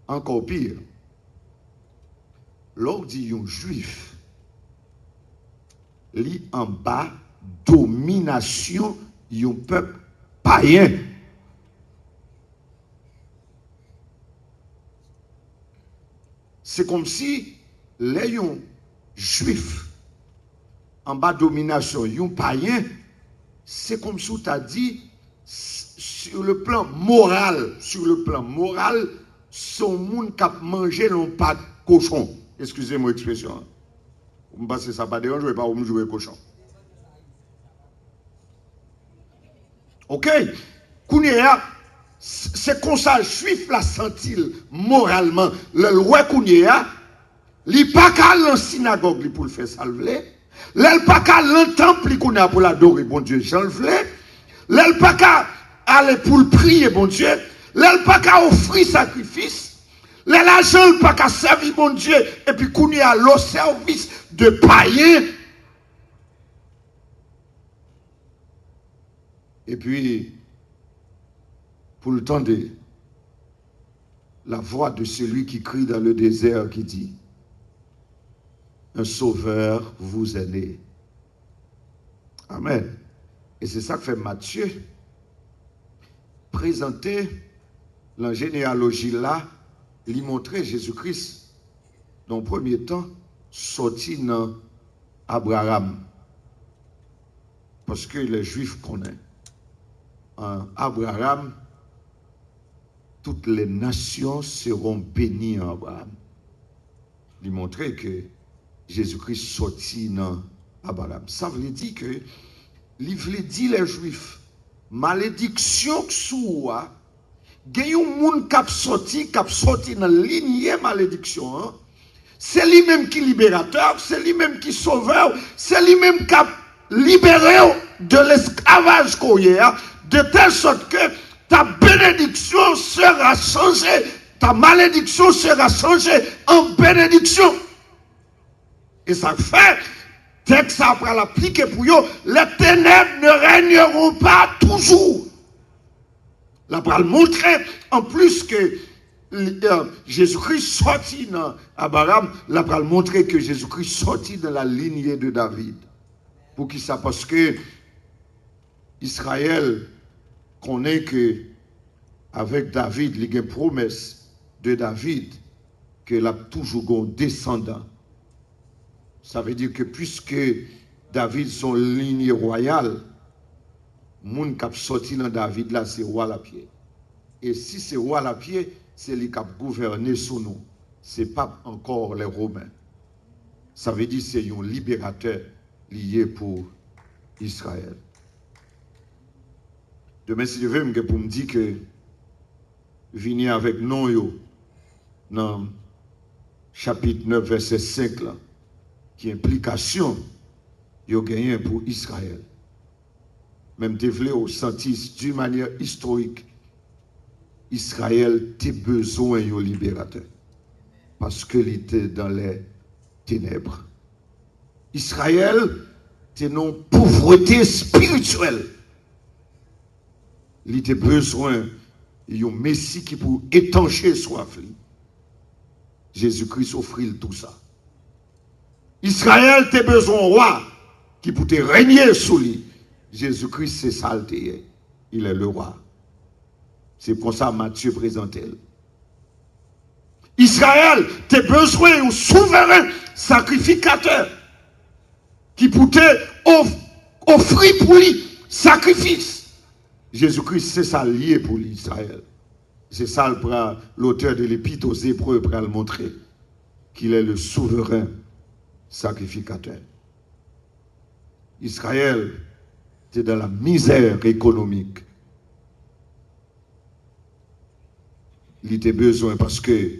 Encore pire. L'ordre dit un juif li en bas domination yon peuple païen. C'est comme si les yon juifs en bas domination yon païen, c'est comme si tu as dit sur le plan moral, son monde qui a mangé non pas de cochon. Excusez-moi l'expression. Parce que ça pas dérange, je ne vais pas jouer cochon. Ok? Kounia, c'est comme ça, juif la sentit moralement. Le roi Kounia, il pas qu'à la synagogue pour le faire salver. Il pas qu'à le temple pour l'adorer, bon Dieu, j'en voulais. Il pas qu'à aller pour le prier, bon Dieu. Il pas qu'à offrir sacrifice. L'argent pas qu'à servir, bon Dieu. Et puis Kounia, le service de païen. Et puis, pour le temps de la voix de celui qui crie dans le désert, qui dit, un sauveur vous est né. Amen. Et c'est ça que fait Matthieu. Présenter la généalogie là, lui montrer Jésus-Christ, dans le premier temps, sorti dans Abraham. Parce que les Juifs connaissent. En Abraham, toutes les nations seront bénies en Abraham. Lui montrer que Jésus-Christ sorti dans Abraham. Ça veut dire que, il veut dire les Juifs, malédiction que soit, il y a un monde qui a sorti dans la lignée malédiction. Hein? C'est lui-même qui est libérateur, c'est lui-même qui est sauveur, c'est lui-même qui a libéré de l'esclavage qu'on y a, de telle sorte que ta bénédiction sera changée, ta malédiction sera changée en bénédiction. Et ça fait, dès que ça va l'appliquer pour eux, les ténèbres ne régneront pas toujours. Là, pour le montrer, en plus que Jésus-Christ sorti dans Abraham, là, pour le montrer que Jésus-Christ sorti dans la lignée de David. Pour qui ça? Parce que Israël connaît que avec David, il y a une promesse de David qu'il a toujours un descendant. Ça veut dire que puisque David son lignée royale, moun k'ap sorti dans David là, c'est roi la pied. Et si c'est roi la pied, c'est lui qui a gouverné sous nous. Ce n'est pas encore les Romains. Ça veut dire que c'est un libérateur lié pour Israël. Demain, si je veux, pour me dire que venir avec nous, dans chapitre 9, verset 5, là, qui implication, yo gagné pour Israël. Même développer au senti d'une manière historique, Israël a besoin d'un libérateur. Parce qu'il était dans les ténèbres. Israël était dans une pauvreté spirituelle. Il était besoin d'un Messie qui pour étancher soif. Jésus-Christ offrit tout ça. Israël a besoin d'un roi qui pour te régner sous lui. Jésus-Christ, c'est ça, il est le roi. C'est pour ça que Matthieu présente. Israël, tu as besoin d'un souverain sacrificateur qui peut offrir pour lui sacrifice. Jésus-Christ, c'est ça lié pour l'Israël. C'est ça l'auteur de l'Épître aux Hébreux pour le montrer, qu'il est le souverain sacrificateur. Israël, c'est dans la misère économique. il était besoin parce que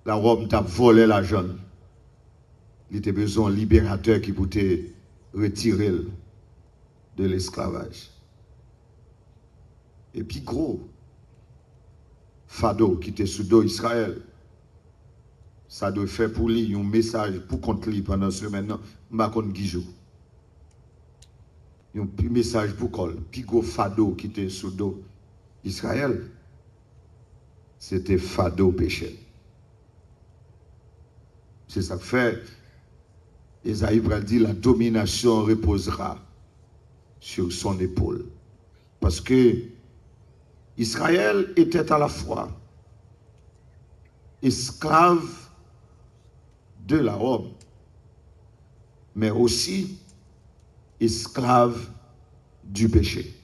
la Rome t'a volé l'argent. Il était besoin d'un libérateur qui pouvait retirer de l'esclavage. Et puis gros, Fado qui était sous dos Israël, ça doit faire pour lui un message pour contre lui pendant ce maintenant, ma contre Guijou. Un message pour col. Puis gros Fado qui était sous dos Israël, c'était Fado péché. C'est ça que fait. Esaïe dit la domination reposera sur son épaule. Parce que Israël était à la fois esclave de la Rome, mais aussi esclave du péché.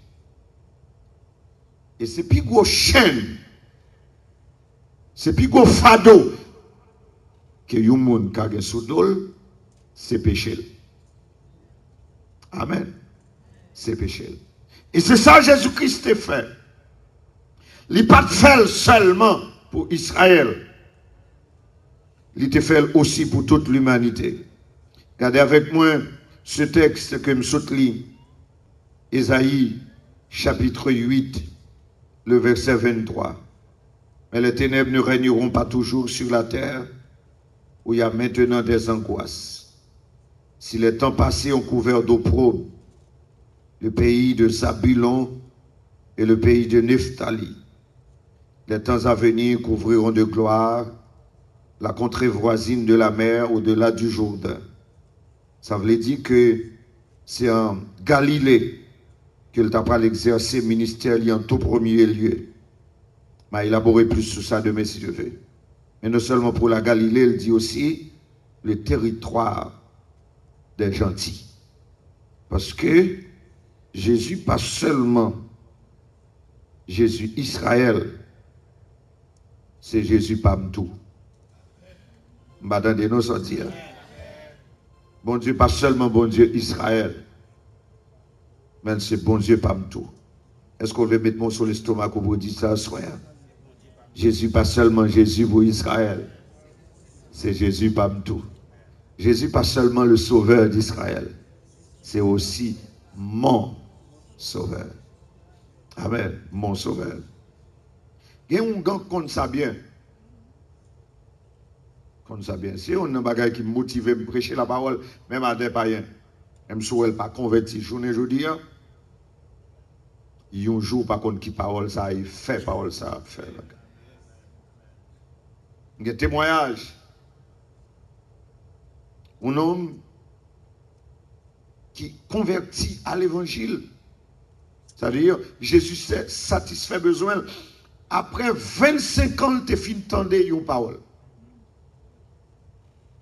Et c'est plus gros chaîne, c'est plus gros fado que yon moun kage soudol, c'est péché. Amen. C'est péché. Et c'est ça Jésus-Christ a fait. Il n'a pas fait seulement pour Israël. Il a fait aussi pour toute l'humanité. Regardez avec moi ce texte que je lis. Ésaïe chapitre 8, le verset 23. Mais les ténèbres ne régneront pas toujours sur la terre où il y a maintenant des angoisses. Si les temps passés ont couvert d'opprobre le pays de Zabulon et le pays de Nephtali, les temps à venir couvriront de gloire la contrée voisine de la mer au-delà du Jourdain. Ça veut dire que c'est en Galilée que le pas l'exercer ministère en tout premier lieu. Mais il élaborer plus sur ça demain si Dieu veut. Mais non seulement pour la Galilée, il dit aussi le territoire des gentils. Parce que Jésus, pas seulement Jésus Israël, c'est Jésus Pamtou. M'attendez nous sortir. Bon Dieu, pas seulement bon Dieu Israël, mais c'est bon Dieu Pamtou. Est-ce qu'on veut mettre mon sur l'estomac pour dire ça, soir? Jésus, pas seulement Jésus pour Israël, c'est Jésus Pamtou. Jésus, pas seulement le sauveur d'Israël, c'est aussi mon sauveur. Amen, mon sauveur. Il y a un gars qui compte ça bien. Compte ça bien. Si on a un bagage qui me motive à me prêcher la parole, même à des païens, même si on n'est pas converti, journée aujourd'hui, il y a un jour par contre qui parole ça, il fait parole ça, fait. Il y a un témoignage. Un homme qui convertit à l'évangile. C'est-à-dire, Jésus satisfait besoin. Après 25 ans, il a fini d'entendre une parole.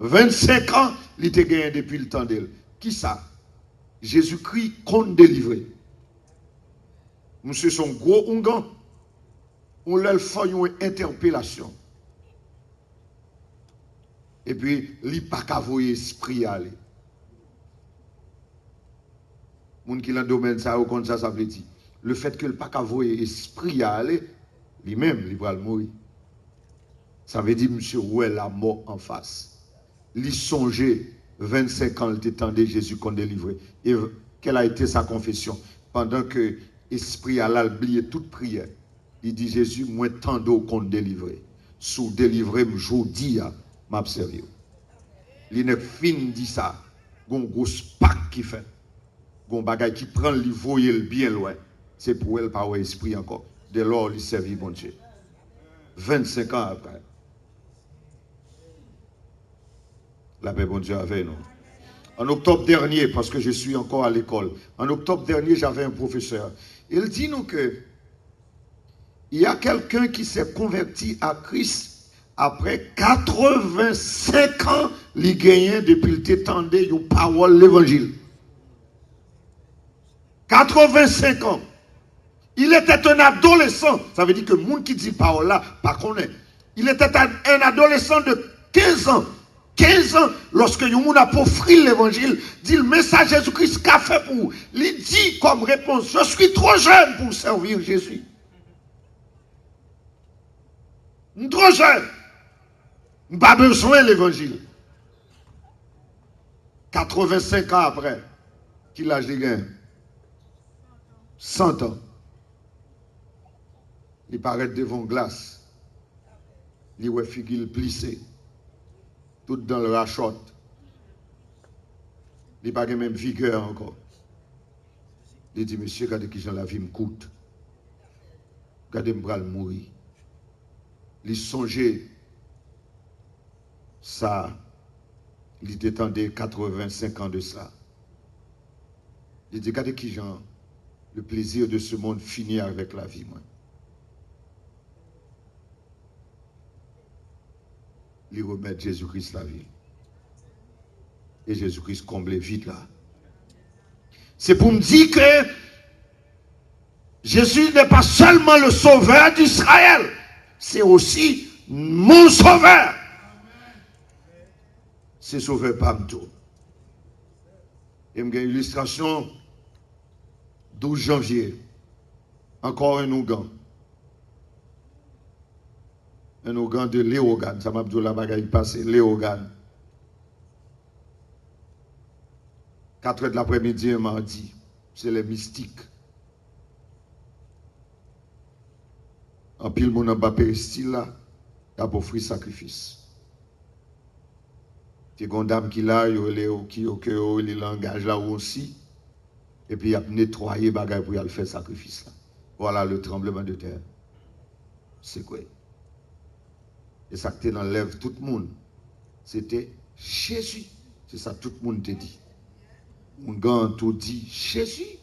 25 ans, il a gagné depuis le temps d'elle. Qui ça? Jésus-Christ compte délivrer. Monsieur son gros ongan. On leur fait une interpellation. Et puis, il n'y a pas qu'à voir l'esprit aller. Moun qui dans le domaine ça comme ça veut dire le fait que le pas qu'à voir l'esprit aller lui-même il va mourir. Ça veut dire monsieur ouais la mort en face. Il songeait 25 ans il attendait Jésus qu'on délivre. Et quelle a été sa confession pendant que l'esprit a oublié toute prière. Il dit Jésus moi tant d'eau qu'on délivre. Sous délivrer m'jodi a m'a servi. Il n'est fin dit ça. Gon gros pack qui fait. Gon bagay qui prend le voyer bien loin. C'est pour elle par esprit encore. Dès lors il servit bon Dieu. 25 ans après. La paix bon Dieu avec nous. En octobre dernier, parce que je suis encore à l'école, en octobre dernier, j'avais un professeur. Il dit nous que il y a quelqu'un qui s'est converti à Christ après 85 ans, il gagnait depuis le t'étendait une parole l'évangile. 85 ans. Il était un adolescent. Ça veut dire que le monde qui dit parole là, pas connaît. Il était un adolescent de 15 ans. 15 ans, lorsque yon a offert l'évangile, dit le message Jésus-Christ qu'a fait pour vous. Il dit comme réponse, je suis trop jeune pour servir Jésus. Trop jeune. Pas besoin de l'évangile. 85 ans après, qu'il a gagné 100 ans. Il paraît devant glace. Il voit figure plissée. Tout dans le rachotte. Il n'a pas même vigueur encore. Il dit, monsieur, regardez qui j'en la vie me coûte. Regardez me bral mourir. Il songeait ça. Il était en des 85 ans de ça. Il dit, regardez qui j'en le plaisir de ce monde finit avec la vie, moi. Il remet Jésus-Christ la vie. Et Jésus-Christ comble vite là. C'est pour me dire que Jésus n'est pas seulement le sauveur d'Israël, c'est aussi mon sauveur. C'est sauveur par tout. Et une illustration 12 janvier. Encore un ougan. Un ougan de Léogane. Ça m'a dit la bagaille passée. Léogane. 4 heures de l'après-midi, un mardi. C'est les mystiques. En pile, mon bas péristyle là, il a offert sacrifice. Il y a une dame qui l'a, il langage là aussi. Et puis il a nettoyé les bagages pour y faire sacrifice là. Voilà le tremblement de terre. C'est quoi? Et ça qui était dans l'œuvre tout le monde, c'était Jésus. C'est ça tout le monde te dit. Mon gars tout dit Jésus.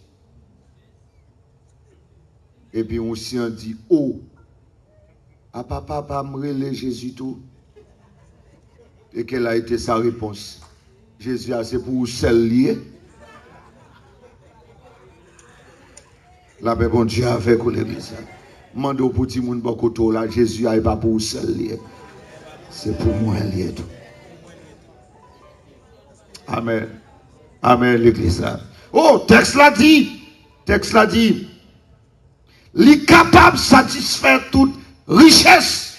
Et puis on s'y en dit, oh, à papa pas me Jésus tout. Et quelle a été sa réponse? Jésus a c'est pour seul lié. La paix bon Dieu avec l'église. Mando pour ti moun bokoto là, Jésus a pas pour seul lié. C'est pour moi lié tout. Amen. Amen l'église là. Oh, texte l'a dit. Texte l'a dit. Il est capable de satisfaire toute richesse.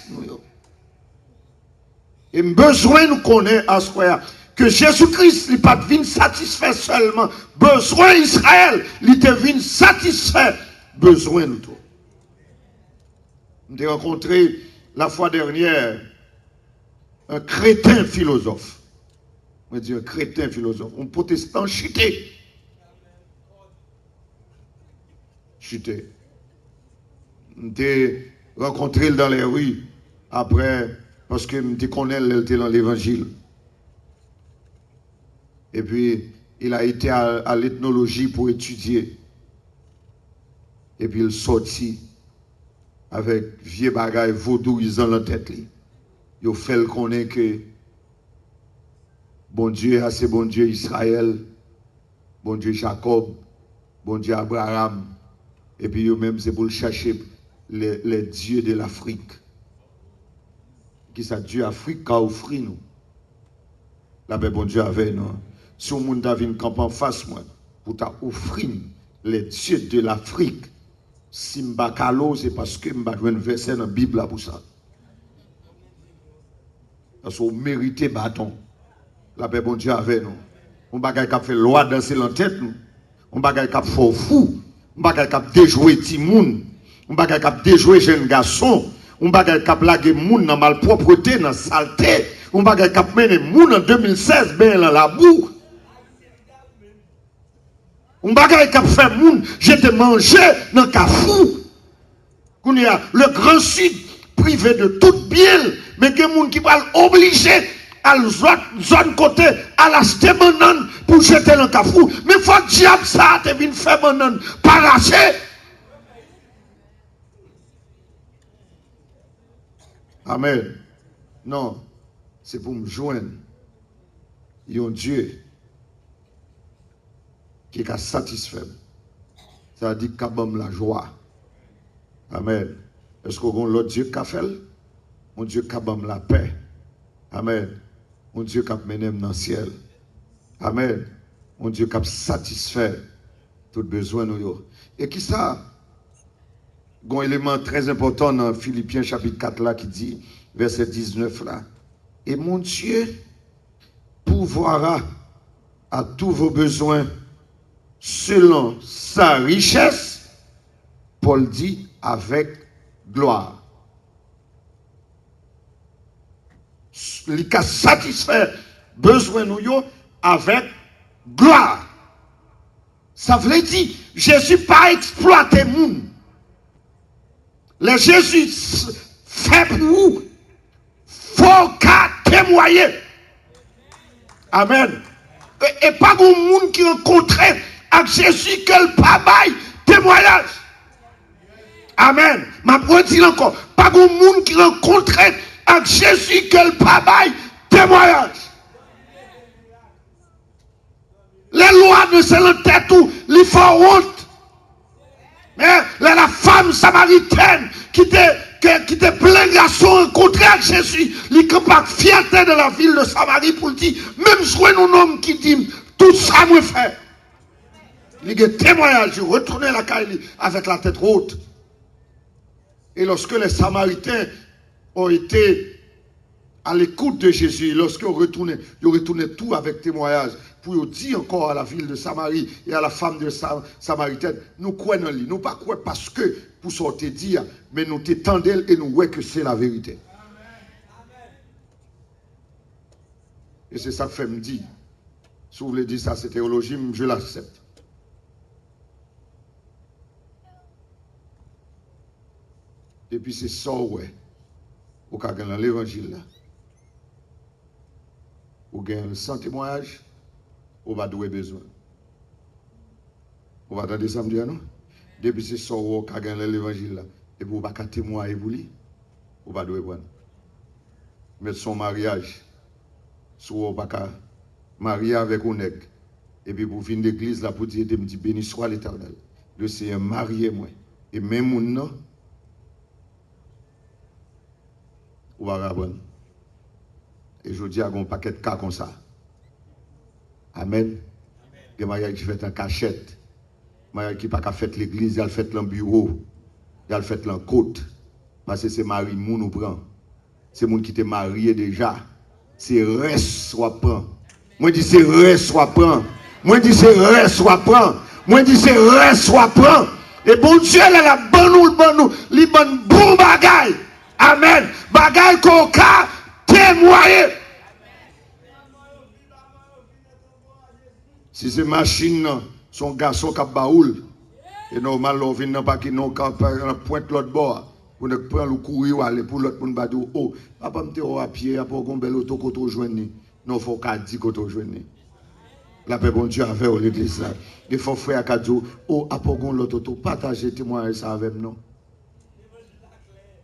Et besoin nous connaître à ce point que Jésus-Christ n'est pas venu satisfaire seulement besoin Israël, il est venu satisfaire besoin nous tous. J'ai rencontré la fois dernière un crétin philosophe. On dit un crétin philosophe, un protestant chuté. Chuté. J'ai rencontré dans les rues après, parce que je connais dans l'évangile. Et puis, il a été à l'ethnologie pour étudier. Et puis, il sortit avec vieux bagaille vaudouisant dans la tête. Il a fait le connaître que bon Dieu, c'est bon Dieu Israël, bon Dieu Jacob, bon Dieu Abraham. Et puis, eux-mêmes, c'est pour le chercher les dieux de l'Afrique. Qui ça, Dieu Afrique a offert nous. La paix, bon Dieu avec nous. Si on monde a vu une camp en face, moi, pour t'offrir les dieux de l'Afrique, si m'bakalo, c'est parce que m'ba joué un verset dans la Bible là pour ça. Parce qu'on mérite bâton. La paix, bon Dieu avec nous. On bagay qui fait loi danser dans la tête, nous. On bagay qui fait fou. On bagay qui déjouer Timoun. On bagay qui déjouer jeune garçon. On bagay qui blague moun dans malpropreté, dans saleté. On bagay qui mène moun en 2016 ben dans la boue. On bagay qui fait moun, j'étais mangé dans kafou. Qu'on y a le grand sud privé de toute bien, mais que moun qui va obligé à zone côté à l'acheter banane pour jeter dans kafou. Mais faut diable ça te vinn faire banane paracher. Amen. Non, c'est pour me joindre. Il y a un Dieu qui est satisfait. Ça veut dire qu'il y a la joie. Amen. Est-ce qu'on a l'autre Dieu qui a fait? Mon Dieu qui a la paix. Amen. Mon Dieu qui a mené dans le ciel. Amen. Mon Dieu qui a satisfait tout besoin de nous. Et qui ça? un élément très important dans Philippiens chapitre 4 là qui dit, verset 19 là. Et mon Dieu pourvoira à tous vos besoins selon sa richesse, Paul dit, avec gloire. Il a satisfait besoin nous avec gloire. Ça veut dire, Jésus pas exploité monde. Le Jésus fait pour vous, faut qu'à témoigner. Amen. Et pas de monde qui rencontrait avec Jésus qu'elle pas bail témoignage. Amen. Ma dit encore, pas de monde qui rencontrait avec Jésus qu'elle pas bail témoignage. Les lois de se tête tout, les font honte. Mais la femme samaritaine qui était plein garçon rencontré avec Jésus, il est capable de fierté de la ville de Samarie pour dire, même si un homme qui dit, tout ça me fait. Il y a un témoignage, retourner la caille avec la tête haute. Et lorsque les Samaritains ont été à l'écoute de Jésus, lorsqu'ils retournaient tout avec témoignage, pour dire encore à la ville de Samarie et à la femme de Samaritaine, nous croyons en lui, nous pas croyons parce que pour sortir dire, mais nous t'étendons et nous voyons que c'est la vérité. Et c'est ça que fait me dire, si vous voulez dire ça, c'est théologie, je l'accepte. Et puis c'est ça, ouais, au cas dans l'évangile là. Ou gagne sans témoignage, ou va douer besoin. Ou va attendre ça me dire non? Depuis c'est ça ou qu'a gagné l'évangile là, et vous pas témoigner pour lui, ou va douer prendre. Mettre son mariage, soit pas marier avec un nègre, et puis pour venir l'église là pour dire, me dit béni soit l'Éternel. Le Seigneur marié moi, et même mon nom, ou va prendre. Et je dis à un paquet de cas comme ça. Amen. Il y a mariage qui fait en cachette. Mariage qui n'a pas fait l'église, il a fait dans le bureau. Il a fait dans la côte. Parce que c'est mari moun ou prend. C'est moun qui t'est marié déjà. C'est reste soit prend. Moi dis c'est reste soit prend. Moi dis c'est reste soit prend. Moi dis c'est reste soit prend. Et bon Dieu, elle a bon nous, li bon bon bagay. Amen. Bagay qu'on ka témoigner. Si c'est machine, son garçon qui a baoul, et normal, on vient pas qui non pointe l'autre bord, pour ne prendre le courir ou aller pour l'autre pour ne dire, oh, papa me dit à pied, après qu'on bel auto qu'on te joigne. Non, il faut qu'à dire qu'on te joigne. La paix, bon Dieu, avec l'église là. Il faut frère qu'à dire, oh, après qu'on l'autre auto, partager témoignage ça avec nous.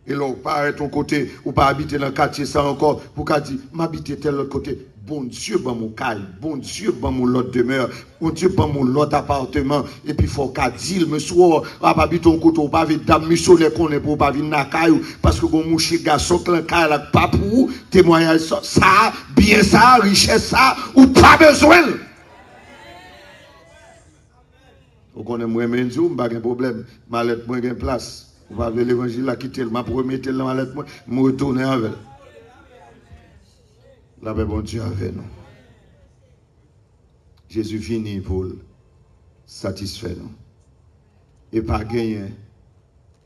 Et là, pas à ton côté, ou pas habiter dans le quartier, ça encore, pour qu'à dire, m'habiter tel autre côté. Bon Dieu, dans mon caille, bon Dieu, dans mon lot demeure, bon Dieu, dans mon lot appartement, et puis il faut qu'à dire, monsieur, pas habiter ton côté, ou pas avec dame missionnaire qu'on est pour pas venir dans la caille, parce que bon mouché garçon, que la caille, là, pas pour, témoignage, ça, bien ça, richesse, ça, ou pas besoin. Ou qu'on aime moi, mais je n'ai pas de problème, ma lettre, moi, j'ai place. Vous avez l'évangile là, quitter, ma première telle dans ma lettre, moi, je retourne avec. La paix, bon Dieu, avec nous. Jésus vient pour satisfaire nous. Et pas gagner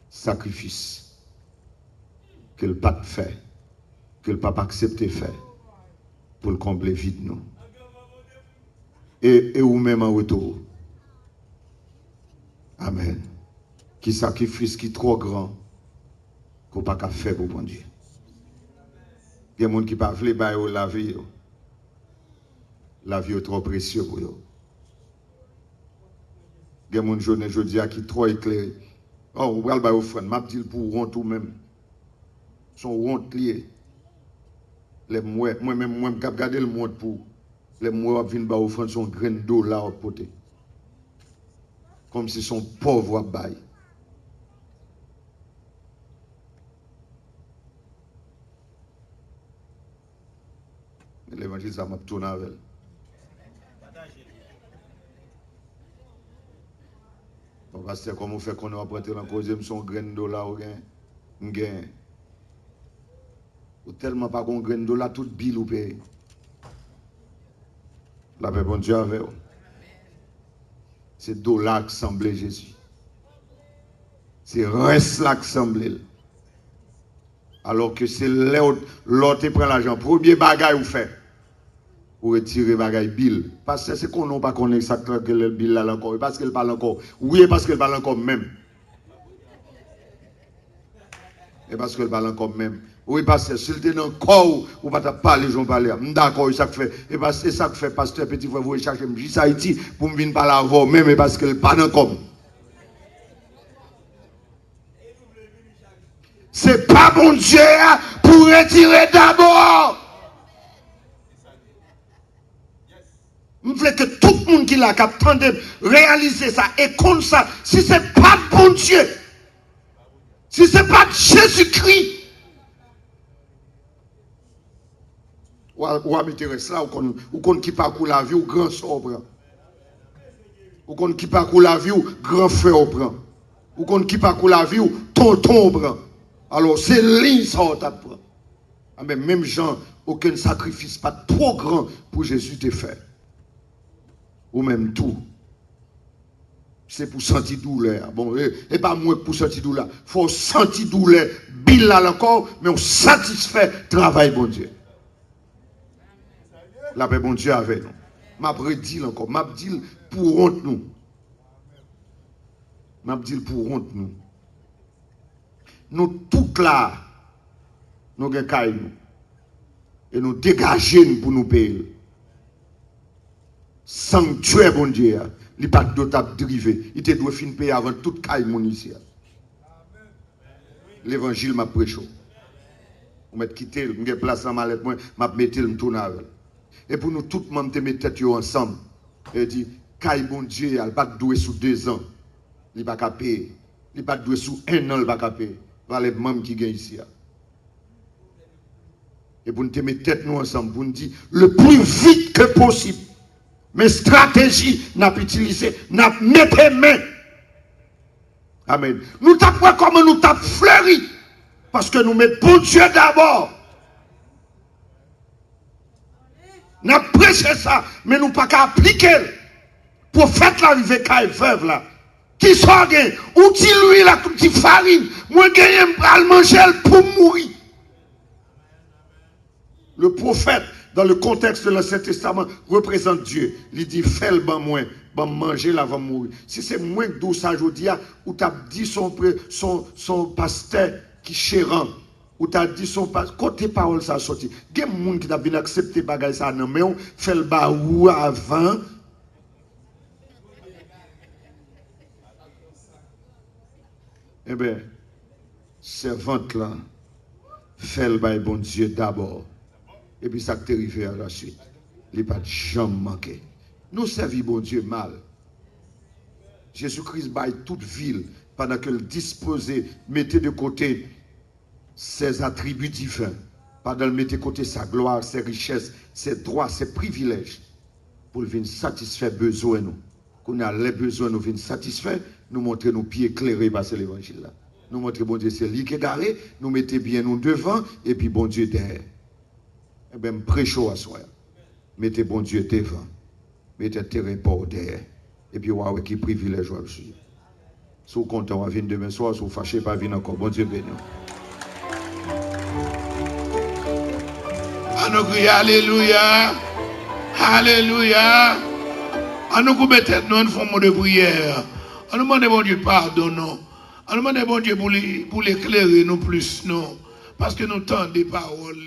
sacrifice que le pape fait, que le pape accepte de faire pour le combler vide nous. Et ou même en retour. Amen. Qui sacrifice qui est trop grand qu'on n'a pas faire pour bon Dieu. Il y a des gens qui ne peuvent pas la vie. La vie est trop précieuse pour eux. Il y a des gens qui sont trop éclairés. Oh, on va le offrande. Je dis pour honte ou même. Son honte lié. Moi-même, je vais regarder le monde pour. Les mois qui viennent offrande son grain d'eau là au côté. Comme si son pauvre bail. L'évangile, ça m'a tourné avec. Parce que comme on fait qu'on a prêté dans cause, son grain de dollar ou gain. Ou tellement pas qu'on grain de dollar, tout bill ou paye. La paix, bon Dieu, avec vous. C'est dollar qui semblait Jésus. C'est reste là qui semblait. Alors que c'est l'autre qui prend l'argent. Premier bagage ou fait. Pour retirer bagage bill. Parce que c'est qu'on n'a pas connu ça que le bill là encore. Parce qu'elle parle encore. Oui, parce qu'elle parle encore même. Et parce qu'elle parle encore même. Oui, parce que si tu es dans le corps, ou pas parler, j'en parle. D'accord, ça fait. Et parce que ça fait, pasteur, petit frère, vous cherchez juste Haïti pour me venir parler à vous même, et parce qu'elle parle dans le corps. C'est pas bon Dieu pour retirer d'abord. Je veux que tout le monde qui l'a capté réaliser ça et comme ça, si ce n'est pas bon Dieu, si ce n'est pas Jésus-Christ, ou m'intéresse là, ou qu'on qui parcourt la vie, ou grand sobre. Ou qu'on qui parcourt la vie, ou grand frère au prend. Ou qu'on qui parcourt la vie, ou tonton au prend. Alors c'est ligne ça on t'apprend. Mais même Jean, aucun sacrifice pas trop grand pour Jésus te faire. Ou même tout. C'est pour sentir douleur. Bon, et pas moins pour sentir douleur. Il faut sentir douleur, bill là encore, mais on satisfait travail bon Dieu. La paix bon Dieu avec nous. M'a redit encore, m'a dit pour honte nous. M'a dit pour honte nous. Nous tout là, nous avons nous. Et nous dégager pour nous payer. Sanctuaire bon Dieu, il n'y a pas d'autre dérivé. Il te doit finir payer avant toute caille mon ici. L'évangile m'a prêché. On m'a quitté, je me place dans ma lettre, je vais mettre le tourner avec. Et pour nous tous, nous mettons tête ensemble. Et dit, caille bon Dieu, il n'y a pas de doué sous 2 ans. Il n'y a pas de payer. Il n'y a pas de doué sous 1 an, il n'y a pas de payer. Voilà les membres qui gagnent ici. Et pour nous mettre tête nous ensemble, pour nous dire le plus vite que possible. Mes stratégies, n'a pas utilisé, n'a pas mis main. Amen. Nous tapons comme nous tapons fleuri. Parce que nous mettons bon Dieu d'abord. Nous avons prêché ça, mais nous pas qu'à appliquer. Pour faire l'arrivée qu'à veuve là. Qui sort ou qui lui la petite farine. Moi, gagne à manger pour mourir. Le prophète, dans le contexte de l'Ancien Testament, représente Dieu. Il dit, fais-le ban moins, ban manger là avant mourir. Si c'est moins que ça aujourd'hui, ou tu as dit son pasteur qui chérant, ou tu as dit son pasteur, côté parole ça sorti. Il y a des gens qui ont bien accepté bagay ça non mais on fait le baou avant. Eh bien, servante là, fait le bail bon Dieu d'abord. Et puis ça qui est arrivé à la suite. Il n'y a pas de jamais manqué. Nous servons bon Dieu mal. Jésus-Christ baille toute ville pendant qu'elle disposait, mettait de côté ses attributs divins. Pendant qu'elle mettait de côté sa gloire, ses richesses, ses droits, ses privilèges. Pour venir satisfaire besoin nous. Quand on a les besoins nous venir satisfaire, nous montrer nos pieds éclairés par l'évangile là. Nous montrer bon Dieu c'est lui qui est garé, nous mettez bien nous devant et puis bon Dieu derrière. Eh bien, prêchez à soi. Mettez bon Dieu devant. Mettez terrain pour derrière. Et puis, ouais, qui privilège à suivre. Si vous comptez, on va venir demain soir, si vous fâchez pas, venir encore. Bon Dieu béni. À nous crier Alléluia. Alléluia. À nous mettre nous une forme de prière. À nous demander bon Dieu pardon. À nous demander bon Dieu pour l'éclairer nous plus. Non. Parce que nous tendons des paroles.